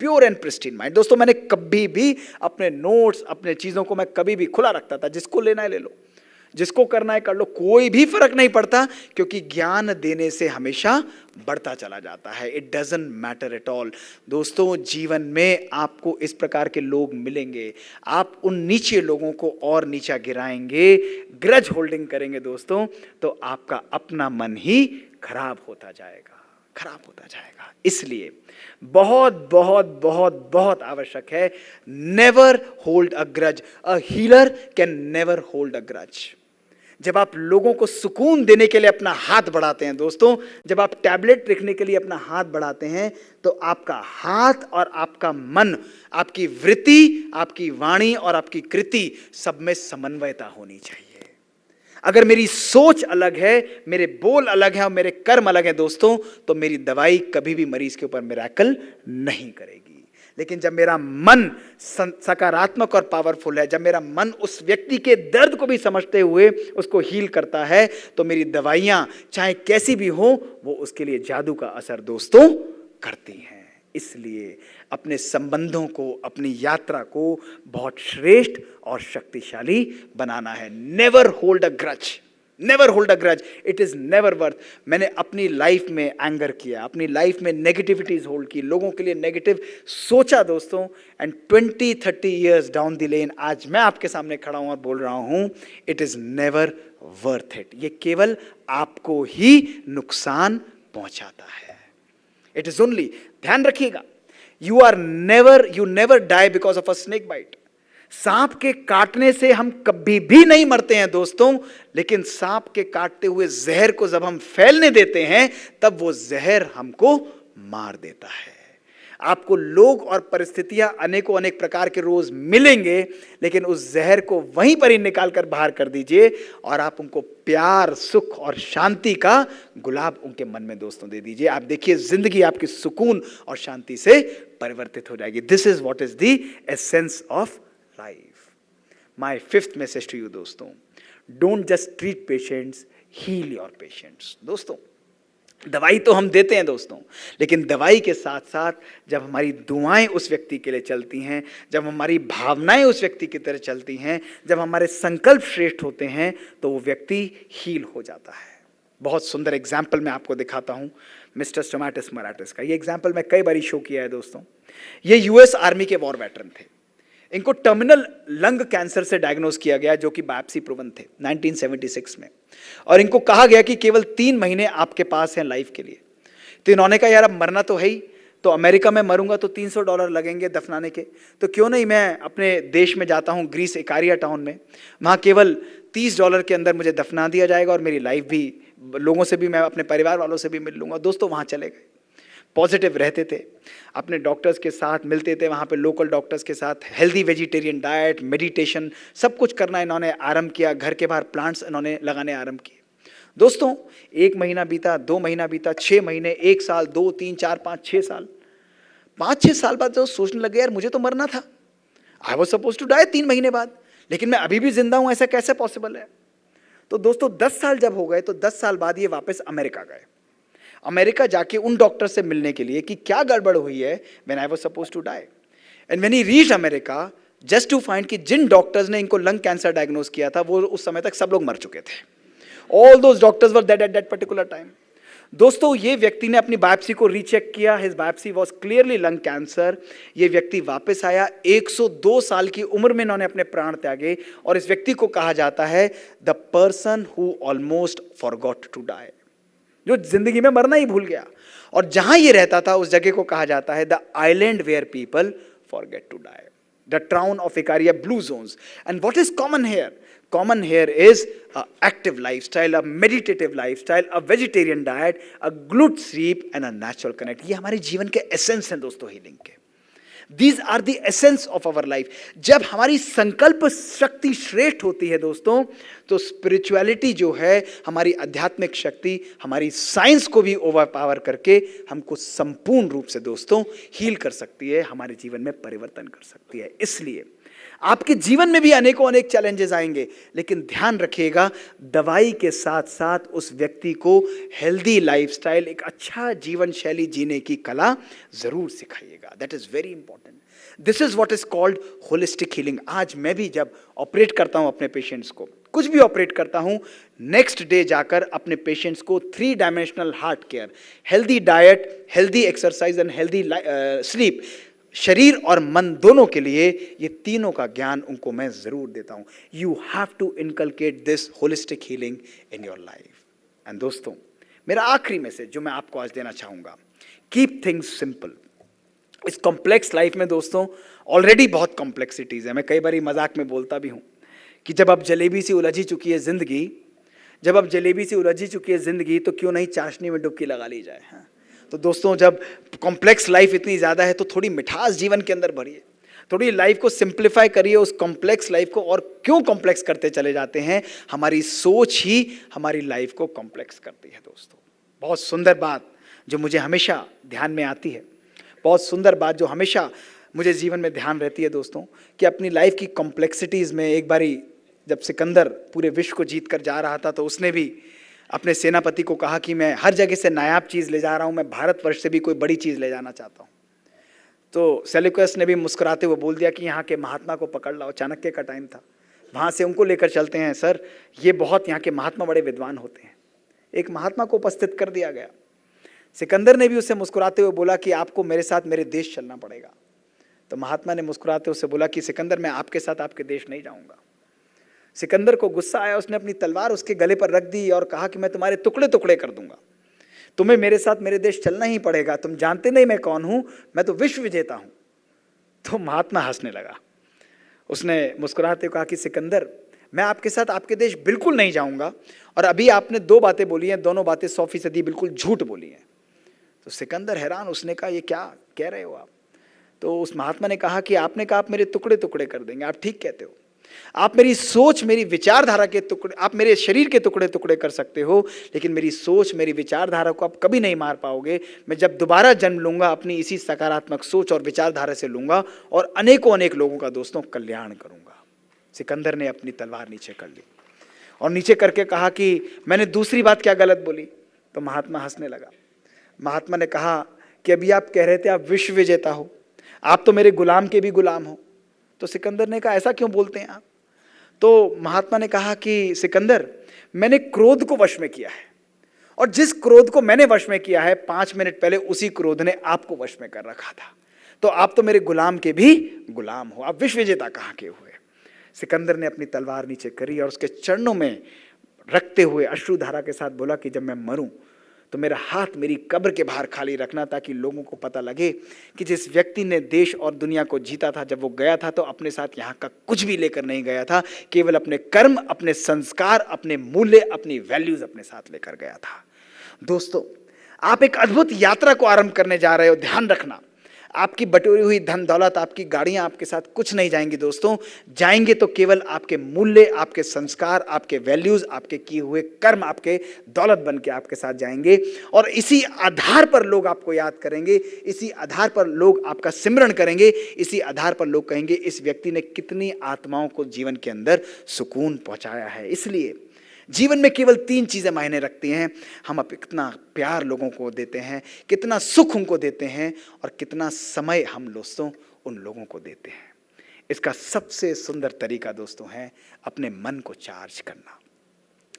pure and pristine mind. दोस्तों, मैंने कभी भी अपने नोट्स, अपने चीजों को मैं कभी भी खुला रखता था। जिसको लेना है ले लो, जिसको करना है कर लो, कोई भी फर्क नहीं पड़ता, क्योंकि ज्ञान देने से हमेशा बढ़ता चला जाता है। It doesn't matter at all. दोस्तों, जीवन में आपको इस प्रकार के लोग मिलेंगे, आप उन नीचे लोगों को और नीचा गिराएंगे, ग्रज होल्डिंग करेंगे दोस्तों, तो आपका अपना मन ही खराब होता जाएगा, खराब होता जाएगा। इसलिए बहुत बहुत बहुत बहुत आवश्यक है, never hold a grudge. A healer can never hold a grudge. जब आप लोगों को सुकून देने के लिए अपना हाथ बढ़ाते हैं दोस्तों, जब आप टैबलेट लिखने के लिए अपना हाथ बढ़ाते हैं, तो आपका हाथ और आपका मन, आपकी वृत्ति, आपकी वाणी और आपकी कृति, सब में समन्वयता होनी चाहिए। अगर मेरी सोच अलग है, मेरे बोल अलग हैं और मेरे कर्म अलग हैं दोस्तों, तो मेरी दवाई कभी भी मरीज के ऊपर मिरेकल नहीं करेगी। लेकिन जब मेरा मन सकारात्मक और पावरफुल है, जब मेरा मन उस व्यक्ति के दर्द को भी समझते हुए उसको हील करता है, तो मेरी दवाइयां चाहे कैसी भी हो वो उसके लिए जादू का असर दोस्तों करती हैं। इसलिए अपने संबंधों को, अपनी यात्रा को बहुत श्रेष्ठ और शक्तिशाली बनाना है। Never hold a grudge, never hold a grudge, it is never worth. मैंने अपनी लाइफ में एंगर किया, अपनी लाइफ में नेगेटिविटीज होल्ड की, लोगों के लिए नेगेटिव सोचा दोस्तों, and 20-30 years down the lane आज मैं आपके सामने खड़ा हूं और बोल रहा हूं it is never worth it. ये केवल आपको ही नुकसान पहुंचाता है। इट इज ओनली, ध्यान रखिएगा, you never die because of a snake bite. सांप के काटने से हम कभी भी नहीं मरते हैं दोस्तों, लेकिन सांप के काटते हुए जहर को जब हम फैलने देते हैं तब वो जहर हमको मार देता है। आपको लोग और परिस्थितियां अनेकों अनेक प्रकार के रोज मिलेंगे, लेकिन उस जहर को वहीं पर ही निकाल कर बाहर कर दीजिए और आप उनको प्यार, सुख और शांति का गुलाब उनके मन में दोस्तों दे दीजिए। आप देखिए जिंदगी आपकी सुकून और शांति से परिवर्तित हो जाएगी। This is what is the essence of life. My fifth message to you दोस्तों, don't just treat patients, heal your patients. दोस्तों दवाई तो हम देते हैं दोस्तों, लेकिन दवाई के साथ साथ जब हमारी दुआएं उस व्यक्ति के लिए चलती हैं, जब हमारी भावनाएं उस व्यक्ति की तरह चलती हैं, जब हमारे संकल्प श्रेष्ठ होते हैं, तो वो व्यक्ति हील हो जाता है। बहुत सुंदर एग्जाम्पल मैं आपको दिखाता हूं मिस्टर स्टोमैटिस मराटिस का। ये एग्जाम्पल मैं कई बार शो किया है दोस्तों। ये यूएस आर्मी के वॉर वेटरन थे। इनको टर्मिनल लंग कैंसर से डायग्नोज किया गया, जो कि बायोप्सी प्रूवन थे 1976 में, और इनको कहा गया कि केवल 3 महीने आपके पास हैं लाइफ के लिए। तो इन्होंने कहा यार अब मरना तो है ही, तो अमेरिका में मरूंगा तो $300 लगेंगे दफनाने के, तो क्यों नहीं मैं अपने देश में जाता हूं, ग्रीस इकारिया टाउन में, वहां केवल $30 के अंदर मुझे दफना दिया जाएगा और मेरी लाइफ भी, लोगों से भी, मैं अपने परिवार वालों से भी मिल लूंगा। दोस्तों वहां चले गए, पॉजिटिव रहते थे, अपने डॉक्टर्स के साथ मिलते थे, वहाँ पे लोकल डॉक्टर्स के साथ हेल्दी वेजिटेरियन डाइट, मेडिटेशन, सब कुछ करना इन्होंने आरंभ किया। घर के बाहर प्लांट्स इन्होंने लगाने आरंभ किए। दोस्तों 1 महीना बीता, 2 महीना बीता, 6 महीने, 1 साल, 2, 3, 4, 5, 6 साल। 5-6 साल बाद जो सोचने लगे यार मुझे तो मरना था, I was suppose to die 3 महीने बाद, लेकिन मैं अभी भी जिंदा हूँ, ऐसा कैसे पॉसिबल है? तो दोस्तों 10 साल जब हो गए तो 10 साल बाद ये वापस अमेरिका गए। अमेरिका जाके उन डॉक्टर से मिलने के लिए कि क्या गड़बड़ हुई है when I was suppose to die, and when he reached America just to find कि जिन डॉक्टर्स ने इनको लंग कैंसर डायग्नोज किया था वो उस समय तक सब लोग मर चुके थे। All those doctors were dead at that particular time. दोस्तों ये व्यक्ति ने अपनी बायोप्सी को रीचेक किया, his biopsy was clearly lung cancer. ये व्यक्ति वापस आया, 102 साल की उम्र में इन्होंने अपने प्राण त्यागे, और इस व्यक्ति को कहा जाता है the person who almost forgot to die, जो जिंदगी में मरना ही भूल गया। और जहां ये रहता था उस जगह को कहा जाता है the island where people forget to die, the town of Ikaria blue zones. And what is common here? Common here is a active lifestyle, a meditative lifestyle, a vegetarian diet, a good sleep and a natural connect. ये हमारे जीवन के एसेंस हैं दोस्तों हीलिंग के। These are the essence of our life. जब हमारी संकल्प शक्ति श्रेष्ठ होती है दोस्तों, तो स्पिरिचुअलिटी जो है, हमारी आध्यात्मिक शक्ति, हमारी साइंस को भी ओवरपावर करके हमको संपूर्ण रूप से दोस्तों हील कर सकती है, हमारे जीवन में परिवर्तन कर सकती है। इसलिए आपके जीवन में भी अनेकों अनेक चैलेंजेस आएंगे, लेकिन ध्यान रखिएगा दवाई के साथ साथ उस व्यक्ति को हेल्दी लाइफस्टाइल, एक अच्छा जीवन शैली जीने की कला जरूर सिखाइएगा। That is very important. This is what is called holistic healing. आज मैं भी जब ऑपरेट करता हूं अपने पेशेंट्स को, कुछ भी ऑपरेट करता हूं, नेक्स्ट डे जाकर अपने पेशेंट्स को 3 dimensional heart care, healthy diet, healthy exercise and healthy sleep, शरीर और मन दोनों के लिए ये तीनों का ज्ञान उनको मैं जरूर देता हूं। You have to inculcate this holistic healing in your life. And दोस्तों मेरा आखिरी मैसेज जो मैं आपको आज देना चाहूंगा, कीप थिंग्स सिंपल। इस कॉम्प्लेक्स लाइफ में दोस्तों ऑलरेडी बहुत कॉम्प्लेक्सिटीज है। मैं कई बार मजाक में बोलता भी हूं कि जब अब जलेबी से उलझी चुकी है जिंदगी, जब अब जलेबी से उलझी चुकी है जिंदगी, तो क्यों नहीं चाशनी में डुबकी लगा ली जाए। हाँ? तो दोस्तों जब कॉम्प्लेक्स लाइफ इतनी ज़्यादा है तो थोड़ी मिठास जीवन के अंदर भरिए, थोड़ी लाइफ को सिंप्लीफाई करिए उस कॉम्प्लेक्स लाइफ को। और क्यों कॉम्प्लेक्स करते चले जाते हैं? हमारी सोच ही हमारी लाइफ को कॉम्प्लेक्स करती है दोस्तों। बहुत सुंदर बात जो मुझे हमेशा ध्यान में आती है, बहुत सुंदर बात जो हमेशा मुझे जीवन में ध्यान रहती है दोस्तों कि अपनी लाइफ की कॉम्प्लेक्सिटीज़ में एक बारी जब सिकंदर पूरे विश्व को जीत कर जा रहा था तो उसने भी अपने सेनापति को कहा कि मैं हर जगह से नायाब चीज़ ले जा रहा हूँ, मैं भारतवर्ष से भी कोई बड़ी चीज़ ले जाना चाहता हूँ। तो सेल्यूकस ने भी मुस्कुराते हुए बोल दिया कि यहाँ के महात्मा को पकड़ लाओ। चाणक्य का टाइम था, वहाँ से उनको लेकर चलते हैं सर, ये बहुत यहाँ के महात्मा बड़े विद्वान होते हैं। एक महात्मा को उपस्थित कर दिया गया। सिकंदर ने भी उससे मुस्कुराते हुए बोला कि आपको मेरे साथ मेरे देश चलना पड़ेगा। तो महात्मा ने मुस्कुराते उससे बोला कि सिकंदर, मैं आपके साथ आपके देश नहीं जाऊंगा। सिकंदर को गुस्सा आया, उसने अपनी तलवार उसके गले पर रख दी और कहा कि मैं तुम्हारे टुकड़े टुकड़े कर दूंगा, तुम्हें मेरे साथ मेरे देश चलना ही पड़ेगा, तुम जानते नहीं मैं कौन हूं, मैं तो विश्व विजेता हूं। तो महात्मा हंसने लगा, उसने मुस्कुराते कहा कि सिकंदर, मैं आपके साथ आपके देश बिल्कुल नहीं जाऊंगा, और अभी आपने दो बातें बोली हैं, दोनों बातें 100% बिल्कुल झूठ बोली हैं। तो सिकंदर हैरान, उसने कहा ये क्या कह रहे हो आप? तो उस महात्मा ने कहा कि आपने कहा आप मेरे टुकड़े टुकड़े कर देंगे, आप ठीक कहते हो, आप मेरी सोच मेरी विचारधारा के टुकड़े, आप मेरे शरीर के टुकड़े टुकड़े कर सकते हो, लेकिन मेरी सोच मेरी विचारधारा को आप कभी नहीं मार पाओगे। मैं जब दोबारा जन्म लूंगा अपनी इसी सकारात्मक सोच और विचारधारा से लूंगा और अनेकों अनेक लोगों का दोस्तों कल्याण करूंगा। सिकंदर ने अपनी तलवार नीचे कर ली और नीचे करके कहा कि मैंने दूसरी बात क्या गलत बोली? तो महात्मा हंसने लगा। महात्मा ने कहा कि अभी आप कह रहे थे आप विश्व विजेता हो, आप तो मेरे गुलाम के भी गुलाम हो। तो सिकंदर ने कहा ऐसा क्यों बोलते हैं आप? तो महात्मा ने कहा कि सिकंदर, मैंने क्रोध को वश में किया है, और जिस क्रोध को मैंने वश में किया है 5 मिनट पहले उसी क्रोध ने आपको वश में कर रखा था, तो आप तो मेरे गुलाम के भी गुलाम हो, आप विश्व विजेता कहाँ के हुए? सिकंदर ने अपनी तलवार नीचे करी और उसके चरणों में रखते हुए अश्रुधारा के साथ बोला कि जब मैं मरूं तो मेरा हाथ मेरी कब्र के बाहर खाली रखना, ताकि लोगों को पता लगे कि जिस व्यक्ति ने देश और दुनिया को जीता था, जब वो गया था तो अपने साथ यहाँ का कुछ भी लेकर नहीं गया था, केवल अपने कर्म, अपने संस्कार, अपने मूल्य, अपनी वैल्यूज अपने साथ लेकर गया था। दोस्तों, आप एक अद्भुत यात्रा को आरंभ करने जा रहे हो। ध्यान रखना, आपकी बटोरी हुई धन दौलत, आपकी गाड़ियां आपके साथ कुछ नहीं जाएंगी दोस्तों, जाएंगे तो केवल आपके मूल्य, आपके संस्कार, आपके वैल्यूज, आपके किए हुए कर्म, आपके दौलत बन के आपके साथ जाएंगे, और इसी आधार पर लोग आपको याद करेंगे, इसी आधार पर लोग आपका सिमरण करेंगे, इसी आधार पर लोग कहेंगे इस व्यक्ति ने कितनी आत्माओं को जीवन के अंदर सुकून पहुंचाया है। इसलिए जीवन में केवल 3 चीजें मायने रखती हैं। हम अब कितना प्यार लोगों को देते हैं, कितना सुख उनको देते हैं, और कितना समय हम दोस्तों उन लोगों को देते हैं। इसका सबसे सुंदर तरीका दोस्तों है अपने मन को चार्ज करना,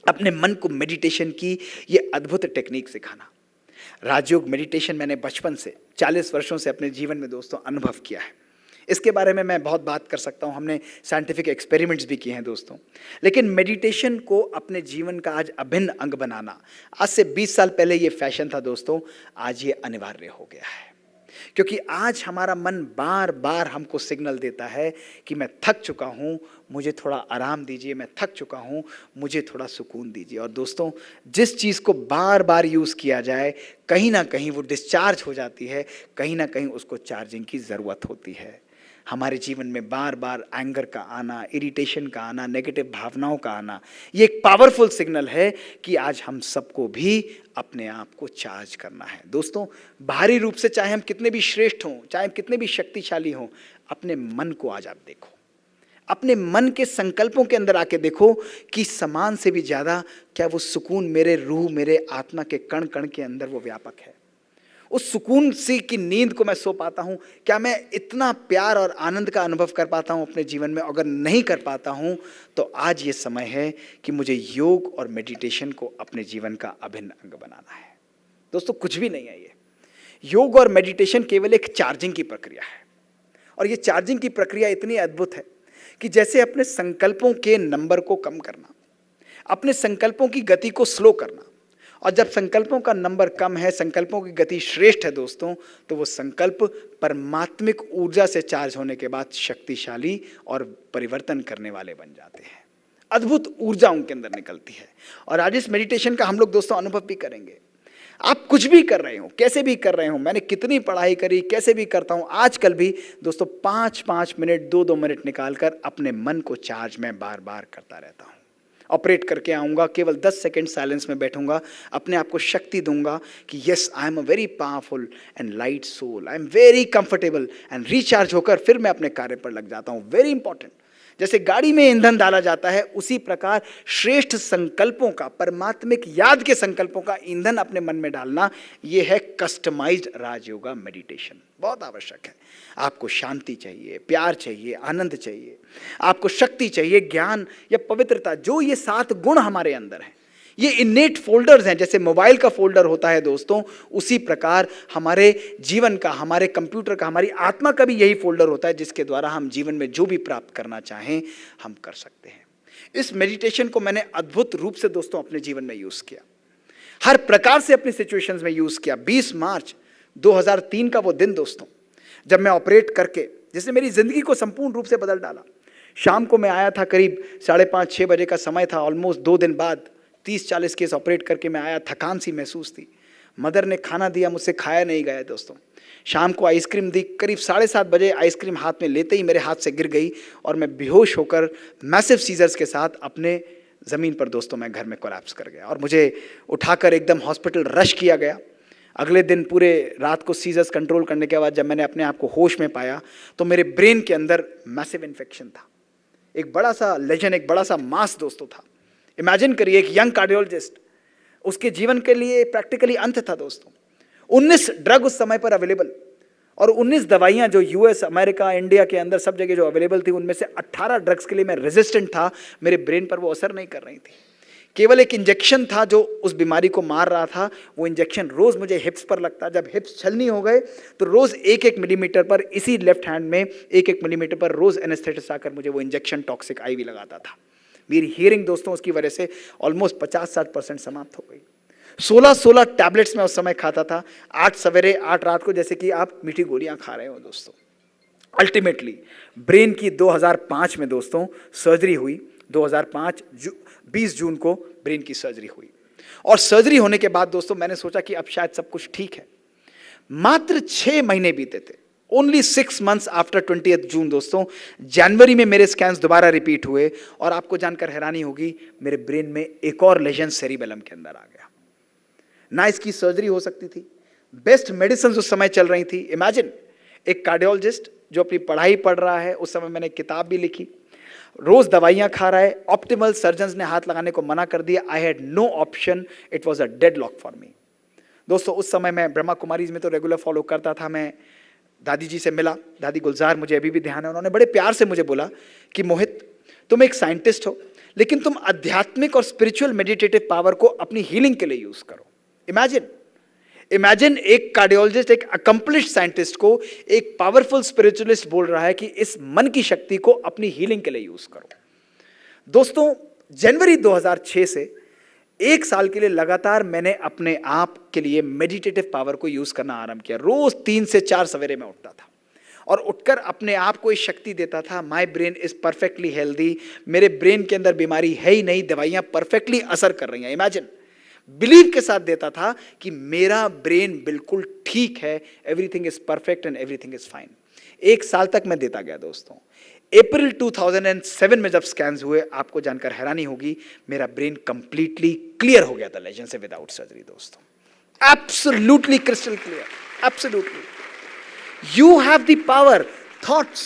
अपने मन को मेडिटेशन की ये अद्भुत टेक्निक सिखाना। राजयोग मेडिटेशन मैंने बचपन से 40 वर्षों से अपने जीवन में दोस्तों अनुभव किया है। इसके बारे में मैं बहुत बात कर सकता हूँ, हमने साइंटिफिक एक्सपेरिमेंट्स भी किए हैं दोस्तों, लेकिन मेडिटेशन को अपने जीवन का आज अभिन्न अंग बनाना, आज से 20 साल पहले ये फैशन था दोस्तों, आज ये अनिवार्य हो गया है। क्योंकि आज हमारा मन बार बार हमको सिग्नल देता है कि मैं थक चुका हूँ, मुझे थोड़ा आराम दीजिए, मैं थक चुका हूँ, मुझे थोड़ा सुकून दीजिए। और दोस्तों, जिस चीज़ को बार बार यूज़ किया जाए कहीं ना कहीं वो डिस्चार्ज हो जाती है, कहीं ना कहीं उसको चार्जिंग की ज़रूरत होती है। हमारे जीवन में बार बार एंगर का आना, इरिटेशन का आना, नेगेटिव भावनाओं का आना, ये एक पावरफुल सिग्नल है कि आज हम सबको भी अपने आप को चार्ज करना है। दोस्तों, बाहरी रूप से चाहे हम कितने भी श्रेष्ठ हों, चाहे हम कितने भी शक्तिशाली हों, अपने मन को आज आप देखो, अपने मन के संकल्पों के अंदर आके देखो कि समान से भी ज़्यादा क्या वो सुकून मेरे रूह, मेरे आत्मा के कण कण के अंदर वो व्यापक है। उस सुकून से की नींद को मैं सो पाता हूँ? क्या मैं इतना प्यार और आनंद का अनुभव कर पाता हूँ अपने जीवन में? अगर नहीं कर पाता हूँ तो आज ये समय है कि मुझे योग और मेडिटेशन को अपने जीवन का अभिन्न अंग बनाना है। दोस्तों, कुछ भी नहीं है ये। योग और मेडिटेशन केवल एक चार्जिंग की प्रक्रिया है, और ये चार्जिंग की प्रक्रिया इतनी अद्भुत है कि जैसे अपने संकल्पों के नंबर को कम करना, अपने संकल्पों की गति को स्लो करना, और जब संकल्पों का नंबर कम है, संकल्पों की गति श्रेष्ठ है दोस्तों, तो वो संकल्प परमात्मिक ऊर्जा से चार्ज होने के बाद शक्तिशाली और परिवर्तन करने वाले बन जाते हैं। अद्भुत ऊर्जा उनके अंदर निकलती है। और आज इस मेडिटेशन का हम लोग दोस्तों अनुभव भी करेंगे। आप कुछ भी कर रहे हो, कैसे भी कर रहे हो, मैंने कितनी पढ़ाई करी, कैसे भी करता हूँ, आजकल भी दोस्तों 5-5 मिनट, 2-2 मिनट निकालकर अपने मन को चार्ज मैं बार बार करता रहता हूँ। ऑपरेट करके आऊँगा, केवल 10 सेकंड साइलेंस में बैठूंगा, अपने आप को शक्ति दूंगा कि yes I am a very powerful and light soul, I am very comfortable, and recharge होकर फिर मैं अपने कार्य पर लग जाता हूँ। Very important. जैसे गाड़ी में ईंधन डाला जाता है, उसी प्रकार श्रेष्ठ संकल्पों का, परमात्मिक याद के संकल्पों का ईंधन अपने मन में डालना, यह है कस्टमाइज्ड राजयोगा मेडिटेशन। बहुत आवश्यक है। आपको शांति चाहिए, प्यार चाहिए, आनंद चाहिए, आपको शक्ति चाहिए, ज्ञान या पवित्रता, जो ये 7 गुण हमारे अंदर हैं, ये इनेट फोल्डर्स हैं। जैसे मोबाइल का फोल्डर होता है दोस्तों, उसी प्रकार हमारे जीवन का, हमारे कंप्यूटर का, हमारी आत्मा का भी यही फोल्डर होता है, जिसके द्वारा हम जीवन में जो भी प्राप्त करना चाहें हम कर सकते हैं। इस मेडिटेशन को मैंने अद्भुत रूप से दोस्तों अपने जीवन में यूज किया, हर प्रकार से अपनी सिचुएशंस में यूज किया। 20 मार्च 2003 का वो दिन दोस्तों, जब मैं ऑपरेट करके, जिसने मेरी जिंदगी को संपूर्ण रूप से बदल डाला। शाम को मैं आया था, करीब 5:30-6 बजे का समय था। ऑलमोस्ट 2 दिन बाद 30-40 केस ऑपरेट करके मैं आया, थकान सी महसूस थी। मदर ने खाना दिया, मुझसे खाया नहीं गया दोस्तों। शाम को आइसक्रीम दी, करीब 7:30 बजे आइसक्रीम हाथ में लेते ही मेरे हाथ से गिर गई और मैं बेहोश होकर मैसिव सीजर्स के साथ अपने ज़मीन पर दोस्तों मैं घर में कोलैप्स कर गया और मुझे उठाकर एकदम हॉस्पिटल रश किया गया। अगले दिन पूरे रात को सीजर्स कंट्रोल करने के बाद जब मैंने अपने आप को होश में पाया तो मेरे ब्रेन के अंदर मैसिव इन्फेक्शन था, एक बड़ा सा लेजन, एक बड़ा सा मास दोस्तों था। इमेजिन करिए, एक यंग कार्डियोलॉजिस्ट, उसके जीवन के लिए प्रैक्टिकली अंत था दोस्तों। 19 ड्रग उस समय पर अवेलेबल और 19 दवाइयां जो यूएस, अमेरिका, इंडिया के अंदर सब जगह जो अवेलेबल थी, उनमें से 18 ड्रग्स के लिए मैं रेजिस्टेंट था। मेरे ब्रेन पर वो असर नहीं कर रही थी। केवल एक इंजेक्शन था जो उस बीमारी को मार रहा था। वो इंजेक्शन रोज मुझे हिप्स पर लगता, जब हिप्स छलनी हो गए तो रोज 1-1 मिलीमीटर पर, इसी लेफ्ट हैंड में 1-1 मिलीमीटर पर रोज एनेस्थेटिस्ट आकर मुझे वो इंजेक्शन टॉक्सिक आईवी लगाता था। मेरी हियरिंग दोस्तों उसकी वजह से ऑलमोस्ट 50-60% समाप्त हो गई। 16 टैबलेट्स मैं उस समय खाता था, 8 सवेरे 8 रात को, जैसे कि आप मीठी गोलियां खा रहे हो दोस्तों। अल्टीमेटली ब्रेन की 2005 में दोस्तों सर्जरी हुई। 2005 20 जून को ब्रेन की सर्जरी हुई और सर्जरी होने के बाद दोस्तों मैंने सोचा कि अब शायद सब कुछ ठीक है। मात्र 6 महीने बीते थे, ओनली 6 months आफ्टर 20th जून दोस्तों, जनवरी में मेरे स्कैन्स दोबारा रिपीट हुए और आपको जानकर हैरानी होगी, मेरे ब्रेन में एक और लेजन सेरिबेलम के अंदर आ गया। ना इसकी सर्जरी हो सकती थी, बेस्ट मेडिसिन उस समय चल रही थी। इमेजिन, एक कार्डियोलॉजिस्ट जो अपनी पढ़ाई पढ़ रहा है, उस समय मैंने किताब भी लिखी, रोज दवाइयां खा रहा है, ऑप्टिमल सर्जन्स ने हाथ लगाने को मना कर दिया। I had no option, it was a deadlock for me. दोस्तों उस समय मैं ब्रह्मा कुमारीज में तो रेगुलर फॉलो करता था। मैं दादी जी से मिला, दादी गुलजार, मुझे अभी भी ध्यान है, उन्होंने बड़े प्यार से मुझे बोला कि मोहित, तुम एक साइंटिस्ट हो, लेकिन तुम आध्यात्मिक और स्पिरिचुअल मेडिटेटिव पावर को अपनी हीलिंग के लिए यूज करो। इमेजिन एक कार्डियोलॉजिस्ट, एक अकम्प्लिश्ड साइंटिस्ट को एक पावरफुल स्पिरिचुअलिस्ट बोल रहा है कि इस मन की शक्ति को अपनी हीलिंग के लिए यूज करो। दोस्तों जनवरी 2006 से 1 साल के लिए लगातार मैंने अपने आप के लिए मेडिटेटिव पावर को यूज करना आरंभ किया। रोज 3 से 4 सवेरे में उठता था और उठकर अपने आप को इस शक्ति देता था, my brain is perfectly healthy, मेरे ब्रेन के अंदर बीमारी है ही नहीं, दवाइयां परफेक्टली असर कर रही हैं। इमेजिन, बिलीव के साथ देता था कि मेरा ब्रेन बिल्कुल ठीक है, everything is perfect and everything is fine. 1 साल तक मैं देता गया दोस्तों। अप्रैल 2007 में जब स्कैन्स हुए, आपको जानकर हैरानी होगी, मेरा ब्रेन कंप्लीटली क्लियर हो गया था लेजन से, विदाउट सर्जरी दोस्तों। Absolutely crystal clear, absolutely. You have the power, thoughts,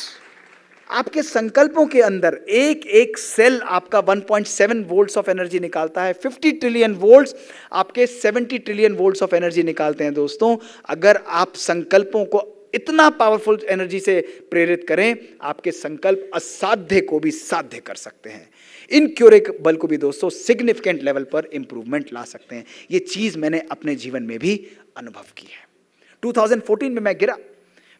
आपके संकल्पों के अंदर एक एक सेल आपका 1.7 वोल्ट्स ऑफ एनर्जी निकालता है। 50 ट्रिलियन वोल्ट्स आपके 70 ट्रिलियन वोल्ट्स ऑफ एनर्जी निकालते हैं दोस्तों। अगर आप संकल्पों को इतना पावरफुल एनर्जी से प्रेरित करें, आपके संकल्प असाध्य को भी साध्य कर सकते हैं, इनक्यूरेबल को भी दोस्तों सिग्निफिकेंट लेवल पर इंप्रूवमेंट ला सकते हैं। ये चीज मैंने अपने जीवन में भी अनुभव की है। 2014 में मैं गिरा,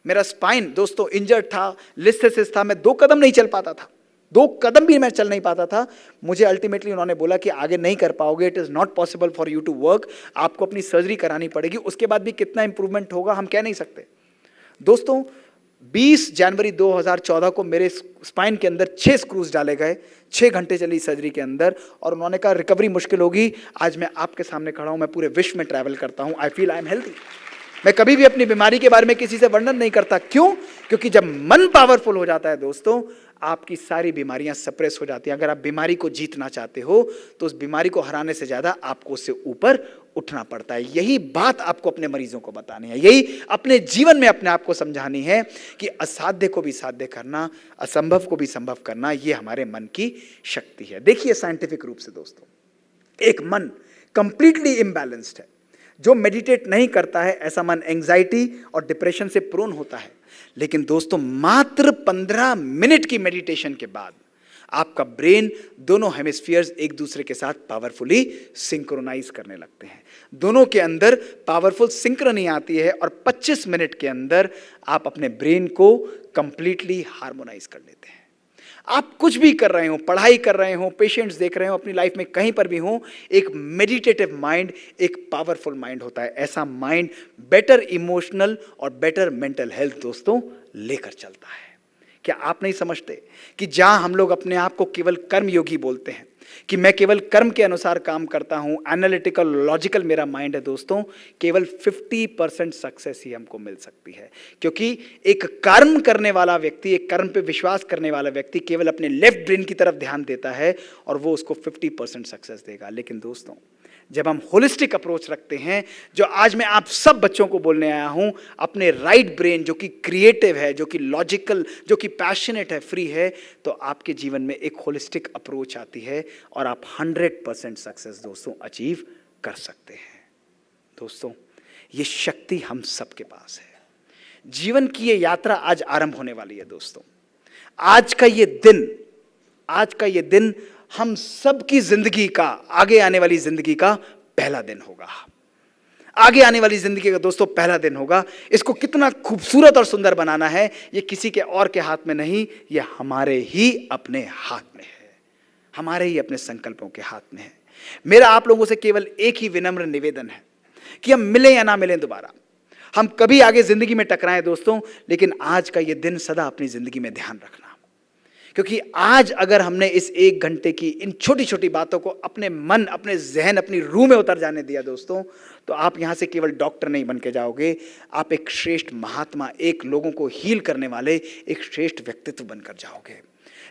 मेरा स्पाइन दोस्तों इंजर्ड था, लिस्थेसिस था, मैं 2 कदम नहीं चल पाता था, 2 कदम भी मैं चल नहीं पाता था। मुझे अल्टीमेटली उन्होंने बोला कि आगे नहीं कर पाओगे, it is not possible for you to work, आपको अपनी सर्जरी करानी पड़ेगी। उसके बाद भी कितना इंप्रूवमेंट होगा हम कह नहीं सकते। दोस्तों 20 जनवरी 2014 को मेरे स्पाइन के अंदर 6 स्क्रूज डाले गए, 6 घंटे चली सर्जरी के अंदर, और उन्होंने कहा रिकवरी मुश्किल होगी। आज मैं आपके सामने खड़ा हूं, मैं पूरे विश्व में ट्रैवल करता हूं, I feel I am healthy. मैं कभी भी अपनी बीमारी के बारे में किसी से वर्णन नहीं करता। क्यों? क्योंकि जब मन पावरफुल हो जाता है दोस्तों, आपकी सारी बीमारियां सप्रेस हो जाती हैं। अगर आप बीमारी को जीतना चाहते हो तो उस बीमारी को हराने से ज्यादा आपको उससे ऊपर उठना पड़ता है। यही बात आपको अपने मरीजों को बतानी है, यही अपने जीवन में अपने आप को समझानी है कि असाध्य को भी साध्य करना, असंभव को भी संभव करना, यह हमारे मन की शक्ति है। देखिए साइंटिफिक रूप से दोस्तों, एक मन कंप्लीटली इम्बैलेंस्ड है। जो मेडिटेट नहीं करता है ऐसा मन एंजाइटी और डिप्रेशन से प्रोन होता है। लेकिन दोस्तों मात्र 15 मिनट की मेडिटेशन के बाद आपका ब्रेन, दोनों हेमिस्फीयर्स एक दूसरे के साथ पावरफुली सिंक्रोनाइज करने लगते हैं। दोनों के अंदर पावरफुल सिंक्रनी आती है और 25 मिनट के अंदर आप अपने ब्रेन को कंप्लीटली हार्मोनाइज कर लेते हैं। आप कुछ भी कर रहे हो, पढ़ाई कर रहे हो, पेशेंट्स देख रहे हो, अपनी लाइफ में कहीं पर भी हो, एक मेडिटेटिव माइंड एक पावरफुल माइंड होता है। ऐसा माइंड बेटर इमोशनल और बेटर मेंटल हेल्थ दोस्तों लेकर चलता है। क्या आप नहीं समझते कि जहां हम लोग अपने आप को केवल कर्मयोगी बोलते हैं कि मैं केवल कर्म के अनुसार काम करता हूं, एनालिटिकल लॉजिकल मेरा माइंड है दोस्तों, केवल 50% सक्सेस ही हमको मिल सकती है। क्योंकि एक कर्म करने वाला व्यक्ति, एक कर्म पे विश्वास करने वाला व्यक्ति केवल अपने लेफ्ट ब्रेन की तरफ ध्यान देता है और वो उसको 50% सक्सेस देगा। लेकिन दोस्तों जब हम होलिस्टिक अप्रोच रखते हैं, जो आज मैं आप सब बच्चों को बोलने आया हूं, अपने राइट ब्रेन जो कि क्रिएटिव है, जो कि लॉजिकल, जो कि पैशनेट है, फ्री है, तो आपके जीवन में एक होलिस्टिक अप्रोच आती है और आप 100% सक्सेस दोस्तों अचीव कर सकते हैं। दोस्तों ये शक्ति हम सबके पास है। जीवन की ये यात्रा आज आरंभ होने वाली है दोस्तों। आज का ये दिन हम सबकी जिंदगी का, आगे आने वाली जिंदगी का पहला दिन होगा। आगे आने वाली जिंदगी का दोस्तों पहला दिन होगा। इसको कितना खूबसूरत और सुंदर बनाना है, ये किसी के और के हाथ में नहीं, ये हमारे ही अपने हाथ में है, हमारे ही अपने संकल्पों के हाथ में है। मेरा आप लोगों से केवल एक ही विनम्र निवेदन है कि हम मिलें या ना मिलें दोबारा, हम कभी आगे जिंदगी में टकराएं दोस्तों, लेकिन आज का ये दिन सदा अपनी जिंदगी में ध्यान रखना। क्योंकि आज अगर हमने इस 1 घंटे की इन छोटी छोटी बातों को अपने मन, अपने जहन, अपनी रूह में उतर जाने दिया दोस्तों, तो आप यहां से केवल डॉक्टर नहीं बन के जाओगे, आप एक श्रेष्ठ महात्मा, एक लोगों को हील करने वाले एक श्रेष्ठ व्यक्तित्व बनकर जाओगे।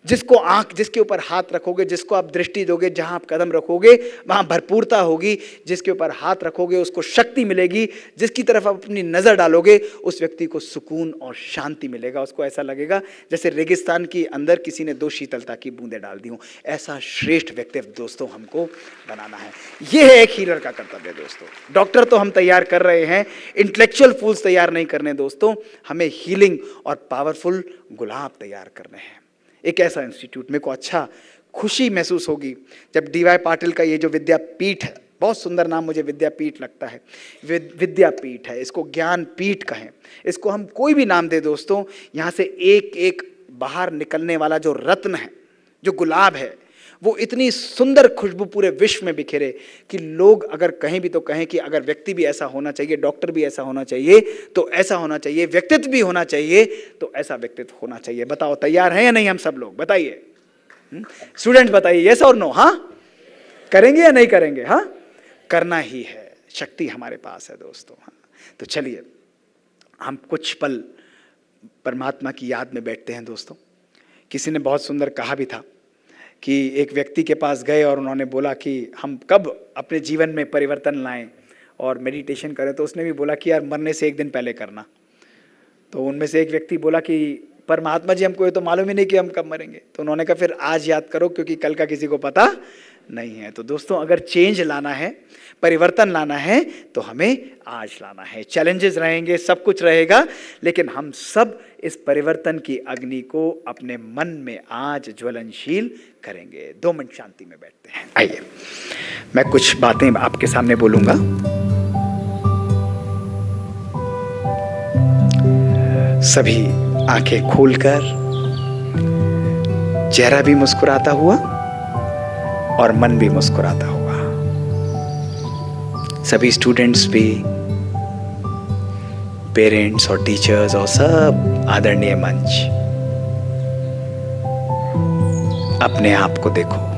जिसके ऊपर हाथ रखोगे, जिसको आप दृष्टि दोगे, जहां आप कदम रखोगे वहां भरपूरता होगी। जिसके ऊपर हाथ रखोगे उसको शक्ति मिलेगी। जिसकी तरफ आप अपनी नजर डालोगे उस व्यक्ति को सुकून और शांति मिलेगा। उसको ऐसा लगेगा जैसे रेगिस्तान के अंदर किसी ने 2 शीतलता की बूंदें डाल दी हूं। ऐसा श्रेष्ठ व्यक्तित्व दोस्तों हमको बनाना है। यह है एक हीलर का कर्तव्य दोस्तों। डॉक्टर तो हम तैयार कर रहे हैं, इंटेलेक्चुअल फूल्स तैयार नहीं करने दोस्तों, हमें हीलिंग और पावरफुल गुलाब तैयार करने हैं। एक ऐसा इंस्टीट्यूट, मेरे को अच्छा खुशी महसूस होगी जब डीवाई पाटिल का ये जो विद्यापीठ है, बहुत सुंदर नाम मुझे विद्यापीठ लगता है, विद्यापीठ है, इसको ज्ञान पीठ कहें, इसको हम कोई भी नाम दे दोस्तों, यहाँ से एक एक बाहर निकलने वाला जो रत्न है, जो गुलाब है, वो इतनी सुंदर खुशबू पूरे विश्व में बिखेरे कि लोग अगर कहीं भी तो कहें कि अगर व्यक्ति भी ऐसा होना चाहिए, डॉक्टर भी ऐसा होना चाहिए, तो ऐसा होना चाहिए, व्यक्तित्व भी होना चाहिए तो ऐसा व्यक्तित्व होना चाहिए। बताओ तैयार हैं या नहीं हम सब लोग? बताइए स्टूडेंट्स, बताइए यस और नो। हाँ करेंगे या नहीं करेंगे? हाँ करना ही है, शक्ति हमारे पास है दोस्तों। हाँ तो चलिए हम कुछ पल परमात्मा की याद में बैठते हैं दोस्तों। किसी ने बहुत सुंदर कहा भी था कि एक व्यक्ति के पास गए और उन्होंने बोला कि हम कब अपने जीवन में परिवर्तन लाएं और मेडिटेशन करें, तो उसने भी बोला कि यार मरने से 1 दिन पहले करना। तो उनमें से एक व्यक्ति बोला कि परमात्मा जी हमको ये तो मालूम ही नहीं कि हम कब मरेंगे। तो उन्होंने कहा फिर आज याद करो क्योंकि कल का किसी को पता नहीं है। तो दोस्तों अगर चेंज लाना है, परिवर्तन लाना है तो हमें आज लाना है। चैलेंजेस रहेंगे, सब कुछ रहेगा, लेकिन हम सब इस परिवर्तन की अग्नि को अपने मन में आज ज्वलनशील करेंगे। 2 मिनट शांति में बैठते हैं। आइए मैं कुछ बातें आपके सामने बोलूंगा। सभी आंखें खोलकर, चेहरा भी मुस्कुराता हुआ और मन भी मुस्कुराता हुआ। सभी स्टूडेंट्स भी, पेरेंट्स और टीचर्स और सब आदरणीय मंच, अपने आप को देखो।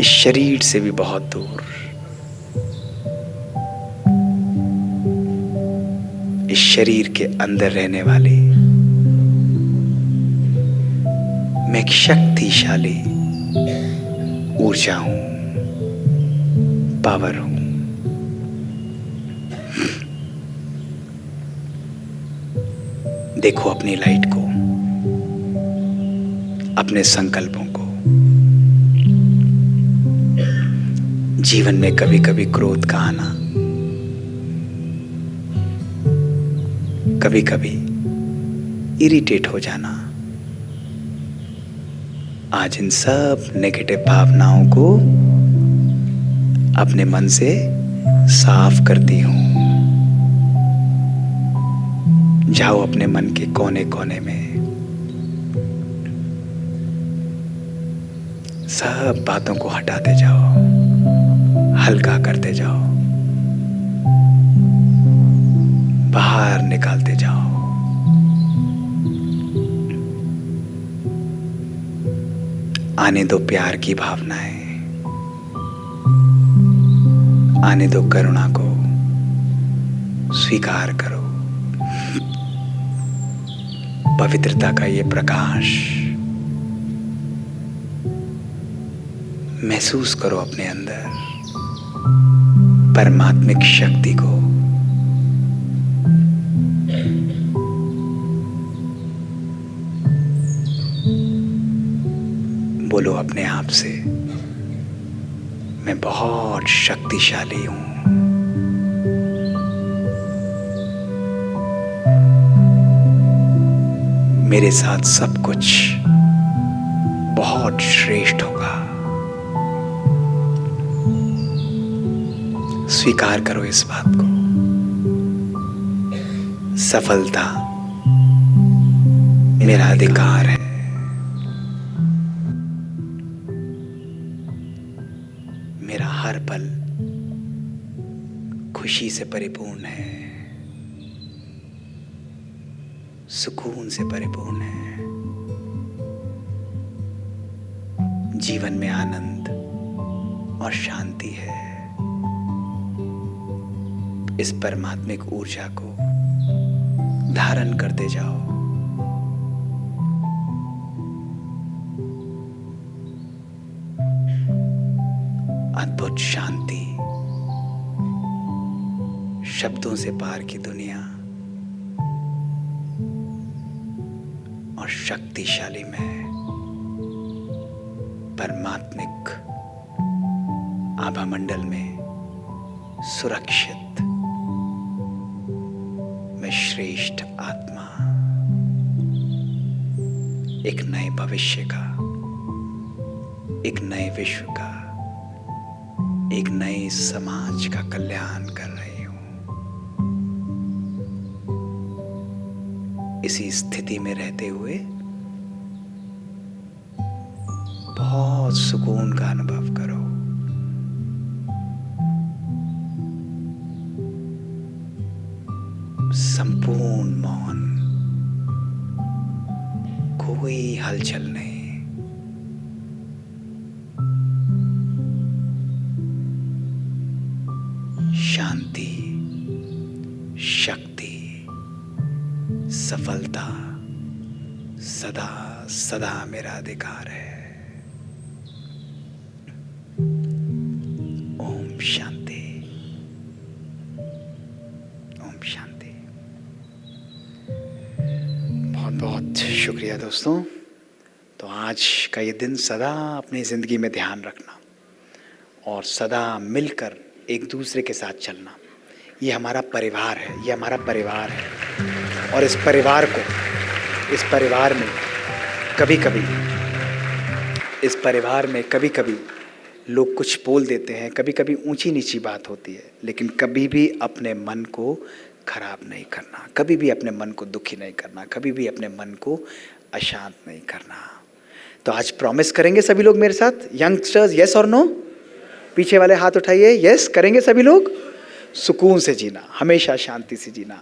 इस शरीर से भी बहुत दूर, इस शरीर के अंदर रहने वाली मैं एक शक्तिशाली ऊर्जा हूं, पावर हूं। देखो अपनी लाइट को, अपने संकल्पों को। जीवन में कभी कभी क्रोध का आना, कभी कभी इरिटेट हो जाना, आज इन सब नेगेटिव भावनाओं को अपने मन से साफ करती हूं। जाओ अपने मन के कोने कोने में, सब बातों को हटाते जाओ, हल्का करते जाओ, बाहर निकालते जाओ। आने दो प्यार की भावनाएं, आने दो करुणा को, स्वीकार करो पवित्रता का ये प्रकाश। महसूस करो अपने अंदर परमात्मिक शक्ति को। बोलो अपने आप से, मैं बहुत शक्तिशाली हूं। मेरे साथ सब कुछ बहुत श्रेष्ठ होगा। स्वीकार करो इस बात को। सफलता मेरा अधिकार है। मेरा हर पल खुशी से परिपूर्ण है, सुकून से परिपूर्ण है। जीवन में आनंद और शांति है। इस परमात्मिक ऊर्जा को धारण करते जाओ। अद्भुत शांति, शब्दों से पार की दुनिया और शक्तिशाली मैं परमात्मिक आभा मंडल में सुरक्षित, मैं श्रेष्ठ आत्मा, एक नए भविष्य का, एक नए विश्व का, एक नए समाज का कल्याण कर रही हूं। इसी स्थिति में रहते हुए बहुत सुकून का अनुभव करो। संपूर्ण मौन, कोई हलचल नहीं। शांति, शक्ति, सफलता सदा सदा मेरा अधिकार है। ओम शांति, ओम शांति। बहुत बहुत शुक्रिया दोस्तों। तो आज का ये दिन सदा अपनी ज़िंदगी में ध्यान रखना और सदा मिलकर एक दूसरे के साथ चलना। ये हमारा परिवार है, ये हमारा परिवार है। और इस परिवार में कभी कभी लोग कुछ बोल देते हैं, कभी कभी ऊंची नीची बात होती है, लेकिन कभी भी अपने मन को खराब नहीं करना, कभी भी अपने मन को दुखी नहीं करना, कभी भी अपने मन को अशांत नहीं करना। तो आज प्रॉमिस करेंगे सभी लोग मेरे साथ, यंगस्टर्स, यस और नो? पीछे वाले हाथ उठाइए। यस करेंगे सभी लोग। सुकून से जीना, हमेशा शांति से जीना।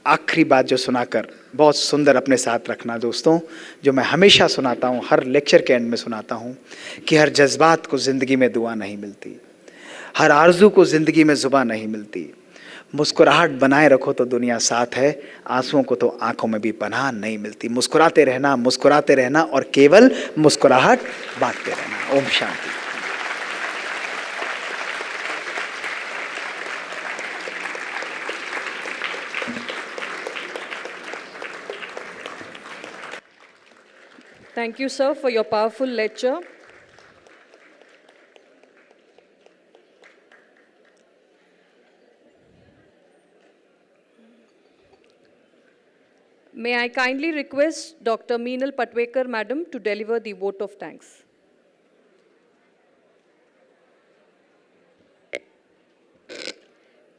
आखिरी बात जो सुनाकर बहुत सुंदर अपने साथ रखना दोस्तों, जो मैं हमेशा सुनाता हूँ, हर लेक्चर के एंड में सुनाता हूँ कि हर जज्बात को ज़िंदगी में दुआ नहीं मिलती, हर आरज़ू को ज़िंदगी में ज़ुबान नहीं मिलती। मुस्कुराहट बनाए रखो तो दुनिया साथ है, आंसुओं को तो आंखों में भी पनाह नहीं मिलती। मुस्कुराते रहना और केवल मुस्कुराहट बांटते रहना। Om Shanti. Thank you, sir, for your powerful lecture. May I kindly request Dr. Meenal Patwekar, Madam, to deliver the vote of thanks.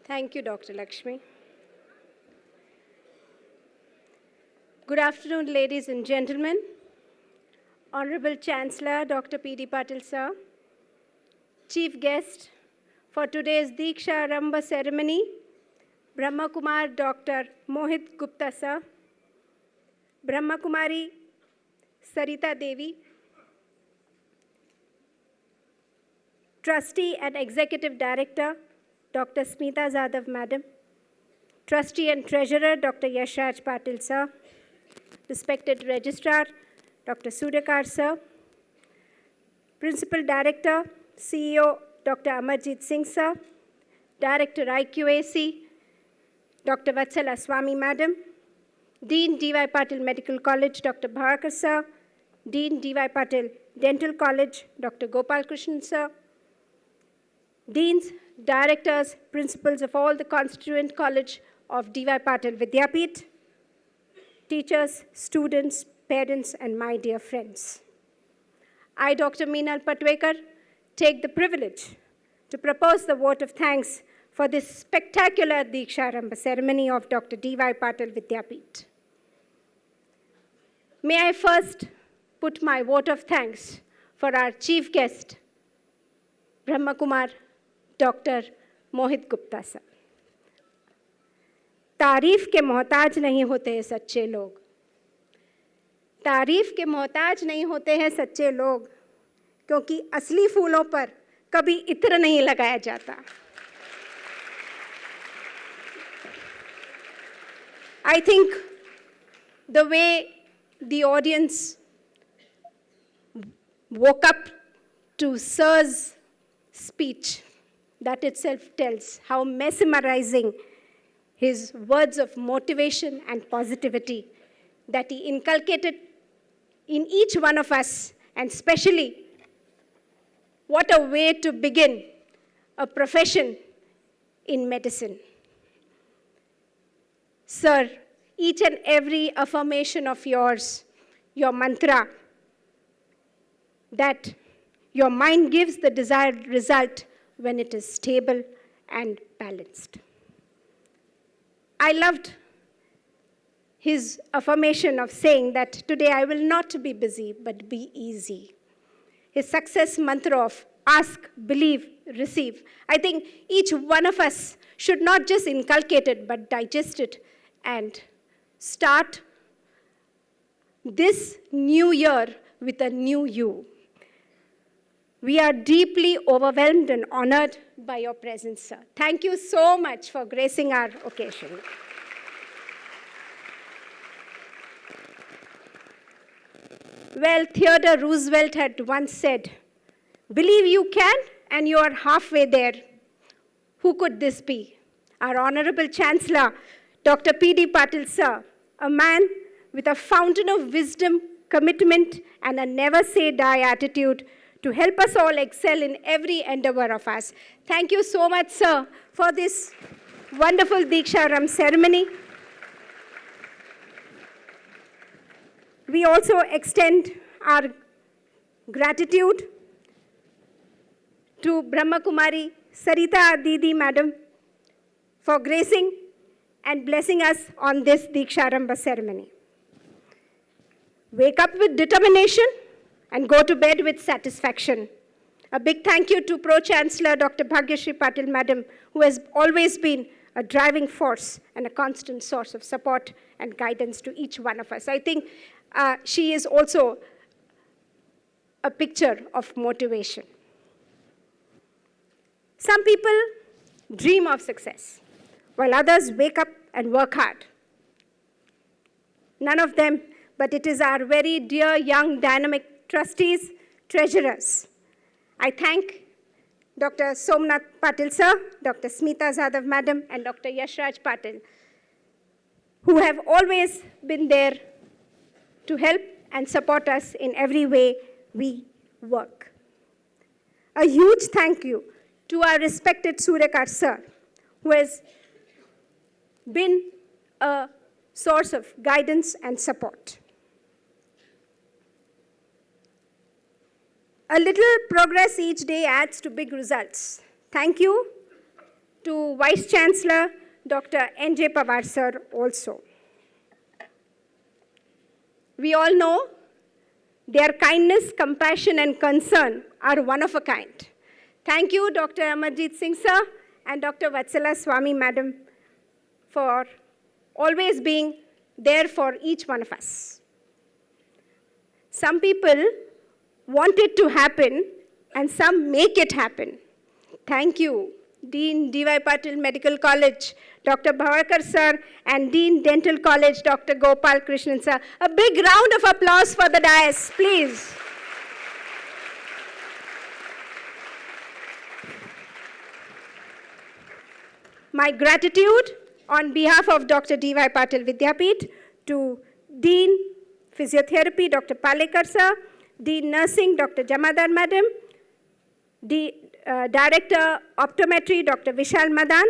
Thank you, Dr. Lakshmi. Good afternoon, ladies and gentlemen. Honorable Chancellor, Dr. P.D. Patil, sir. Chief guest for today's Diksha Arambha ceremony, Brahma Kumar Dr. Mohit Gupta, sir. Brahma Kumari Sarita Devi, Trustee and Executive Director, Dr. Smita Jadhav, Madam. Trustee and Treasurer, Dr. Yashraj Patil, sir. Respected Registrar, Dr. Suryakar, sir. Principal Director, CEO, Dr. Amarjit Singh, sir. Director, IQAC, Dr. Vatsala Swami, Madam. Dean, D.Y. Patil Medical College, Dr. Bharakar, sir. Dean, D.Y. Patil Dental College, Dr. Gopal Krishnan, sir. Deans, Directors, Principals of all the constituent college of D.Y. Patil Vidyapeeth, teachers, students, parents, and my dear friends. I, Dr. Meenal Patwekar, take the privilege to propose the vote of thanks for this spectacular Diksha Arambha ceremony of Dr. D.Y. Patil Vidyapeeth. May I first put my vote of thanks for our chief guest, Brahma Kumar Dr. Mohit Gupta sir. तारीफ के मोहताज नहीं होते हैं सच्चे लोग, तारीफ के मोहताज नहीं होते हैं सच्चे लोग, क्योंकि असली फूलों पर कभी इत्र नहीं लगाया जाता। I think the way the audience woke up to Sir's speech, that itself tells how mesmerizing his words of motivation and positivity that he inculcated in each one of us, and especially what a way to begin a profession in medicine. Sir, each and every affirmation of yours, your mantra, that your mind gives the desired result when it is stable and balanced. I loved his affirmation of saying that today I will not be busy, but be easy. His success mantra of ask, believe, receive. I think each one of us should not just inculcate it, but digest it and start this new year with a new you. We are deeply overwhelmed and honored by your presence, sir. Thank you so much for gracing our occasion. Well, Theodore Roosevelt had once said, "Believe you can, and you are halfway there." Who could this be? Our Honorable Chancellor, Dr. P.D. Patil, sir, a man with a fountain of wisdom, commitment, and a never-say-die attitude to help us all excel in every endeavor of us. Thank you so much, sir, for this wonderful Diksha Arambha ceremony. We also extend our gratitude to Brahma Kumari Sarita Didi, Madam, for gracing and blessing us on this Diksha Arambha ceremony. Wake up with determination and go to bed with satisfaction. A big thank you to Pro-Chancellor Dr. Bhagyashree Patil, Madam, who has always been a driving force and a constant source of support and guidance to each one of us. I think she is also a picture of motivation. Some people dream of success, while others wake up and work hard. None of them, but it is our very dear, young, dynamic trustees, treasurers. I thank Dr. Somnath Patil sir, Dr. Smita Jadhav madam, and Dr. Yashraj Patil, who have always been there to help and support us in every way we work. A huge thank you to our respected Suryakant sir, who has been a source of guidance and support. A little progress each day adds to big results. Thank you to Vice Chancellor Dr. N.J. Pawar sir also. We all know their kindness, compassion, and concern are one of a kind. Thank you, Dr. Amarjit Singh sir and Dr. Vatsala Swami madam, for always being there for each one of us. Some people want it to happen, and some make it happen. Thank you, Dean D.Y. Patil Medical College, Dr. Bhavarkar sir, and Dean Dental College, Dr. Gopal Krishnan sir. A big round of applause for the dais, please. My gratitude on behalf of Dr. D.Y. Patil Vidyapeeth to Dean Physiotherapy, Dr. Palekar sir, Dean Nursing, Dr. Jamadar madam, Director Optometry, Dr. Vishal Madan.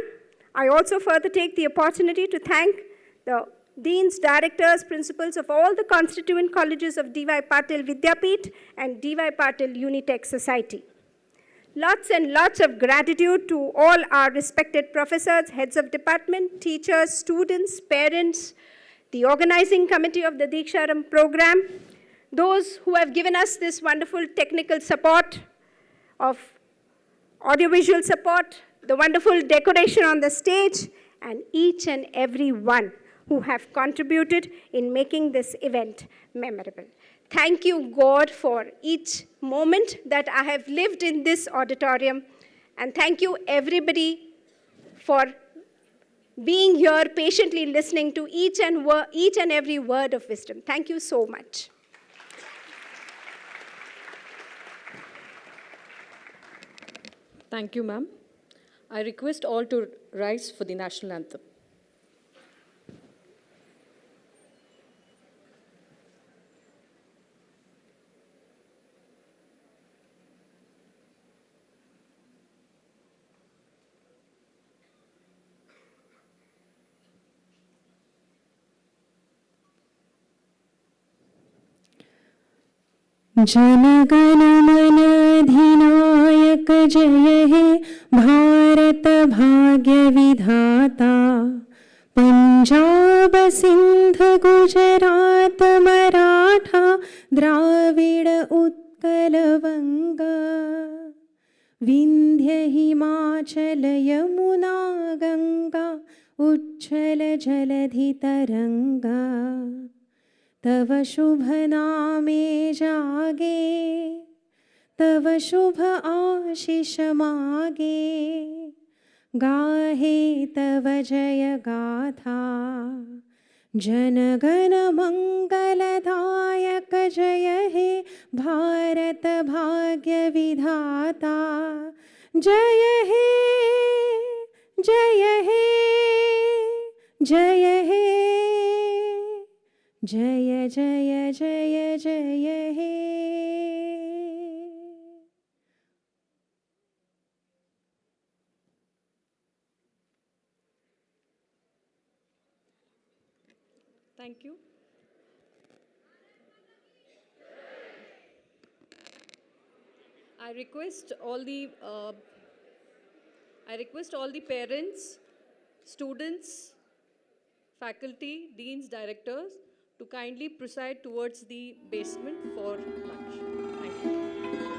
I also further take the opportunity to thank the deans, directors, principals of all the constituent colleges of D.Y. Patil Vidyapeeth and D.Y. Patil Unitech Society. Lots and lots of gratitude to all our respected professors, heads of department, teachers, students, parents, the organizing committee of the Diksharam program, those who have given us this wonderful technical support of audiovisual support, the wonderful decoration on the stage, and each and every one who have contributed in making this event memorable. Thank you, God, for each moment that I have lived in this auditorium, and thank you, everybody, for being here, patiently listening to each and every word of wisdom. Thank you so much. Thank you, ma'am. I request all to rise for the national anthem. जनगण मन अधिनायक जय हे भारत भाग्य विधाता पंजाब सिंध गुजरात मराठा द्राविड उत्कल वंगा विंध्य हिमाचल यमुना गंगा उच्छल जलधि तरंगा तव शुभ नामे जागे तव शुभ आशीष मागे गाहे तव जय गाथा जनगण मंगलदायक जय हे भारत भाग्य विधाता जय हे जय हे जय हे जय जय जय जय हे। Thank you. I request all the parents, students, faculty, deans, directors to kindly proceed towards the basement for lunch. Thank you.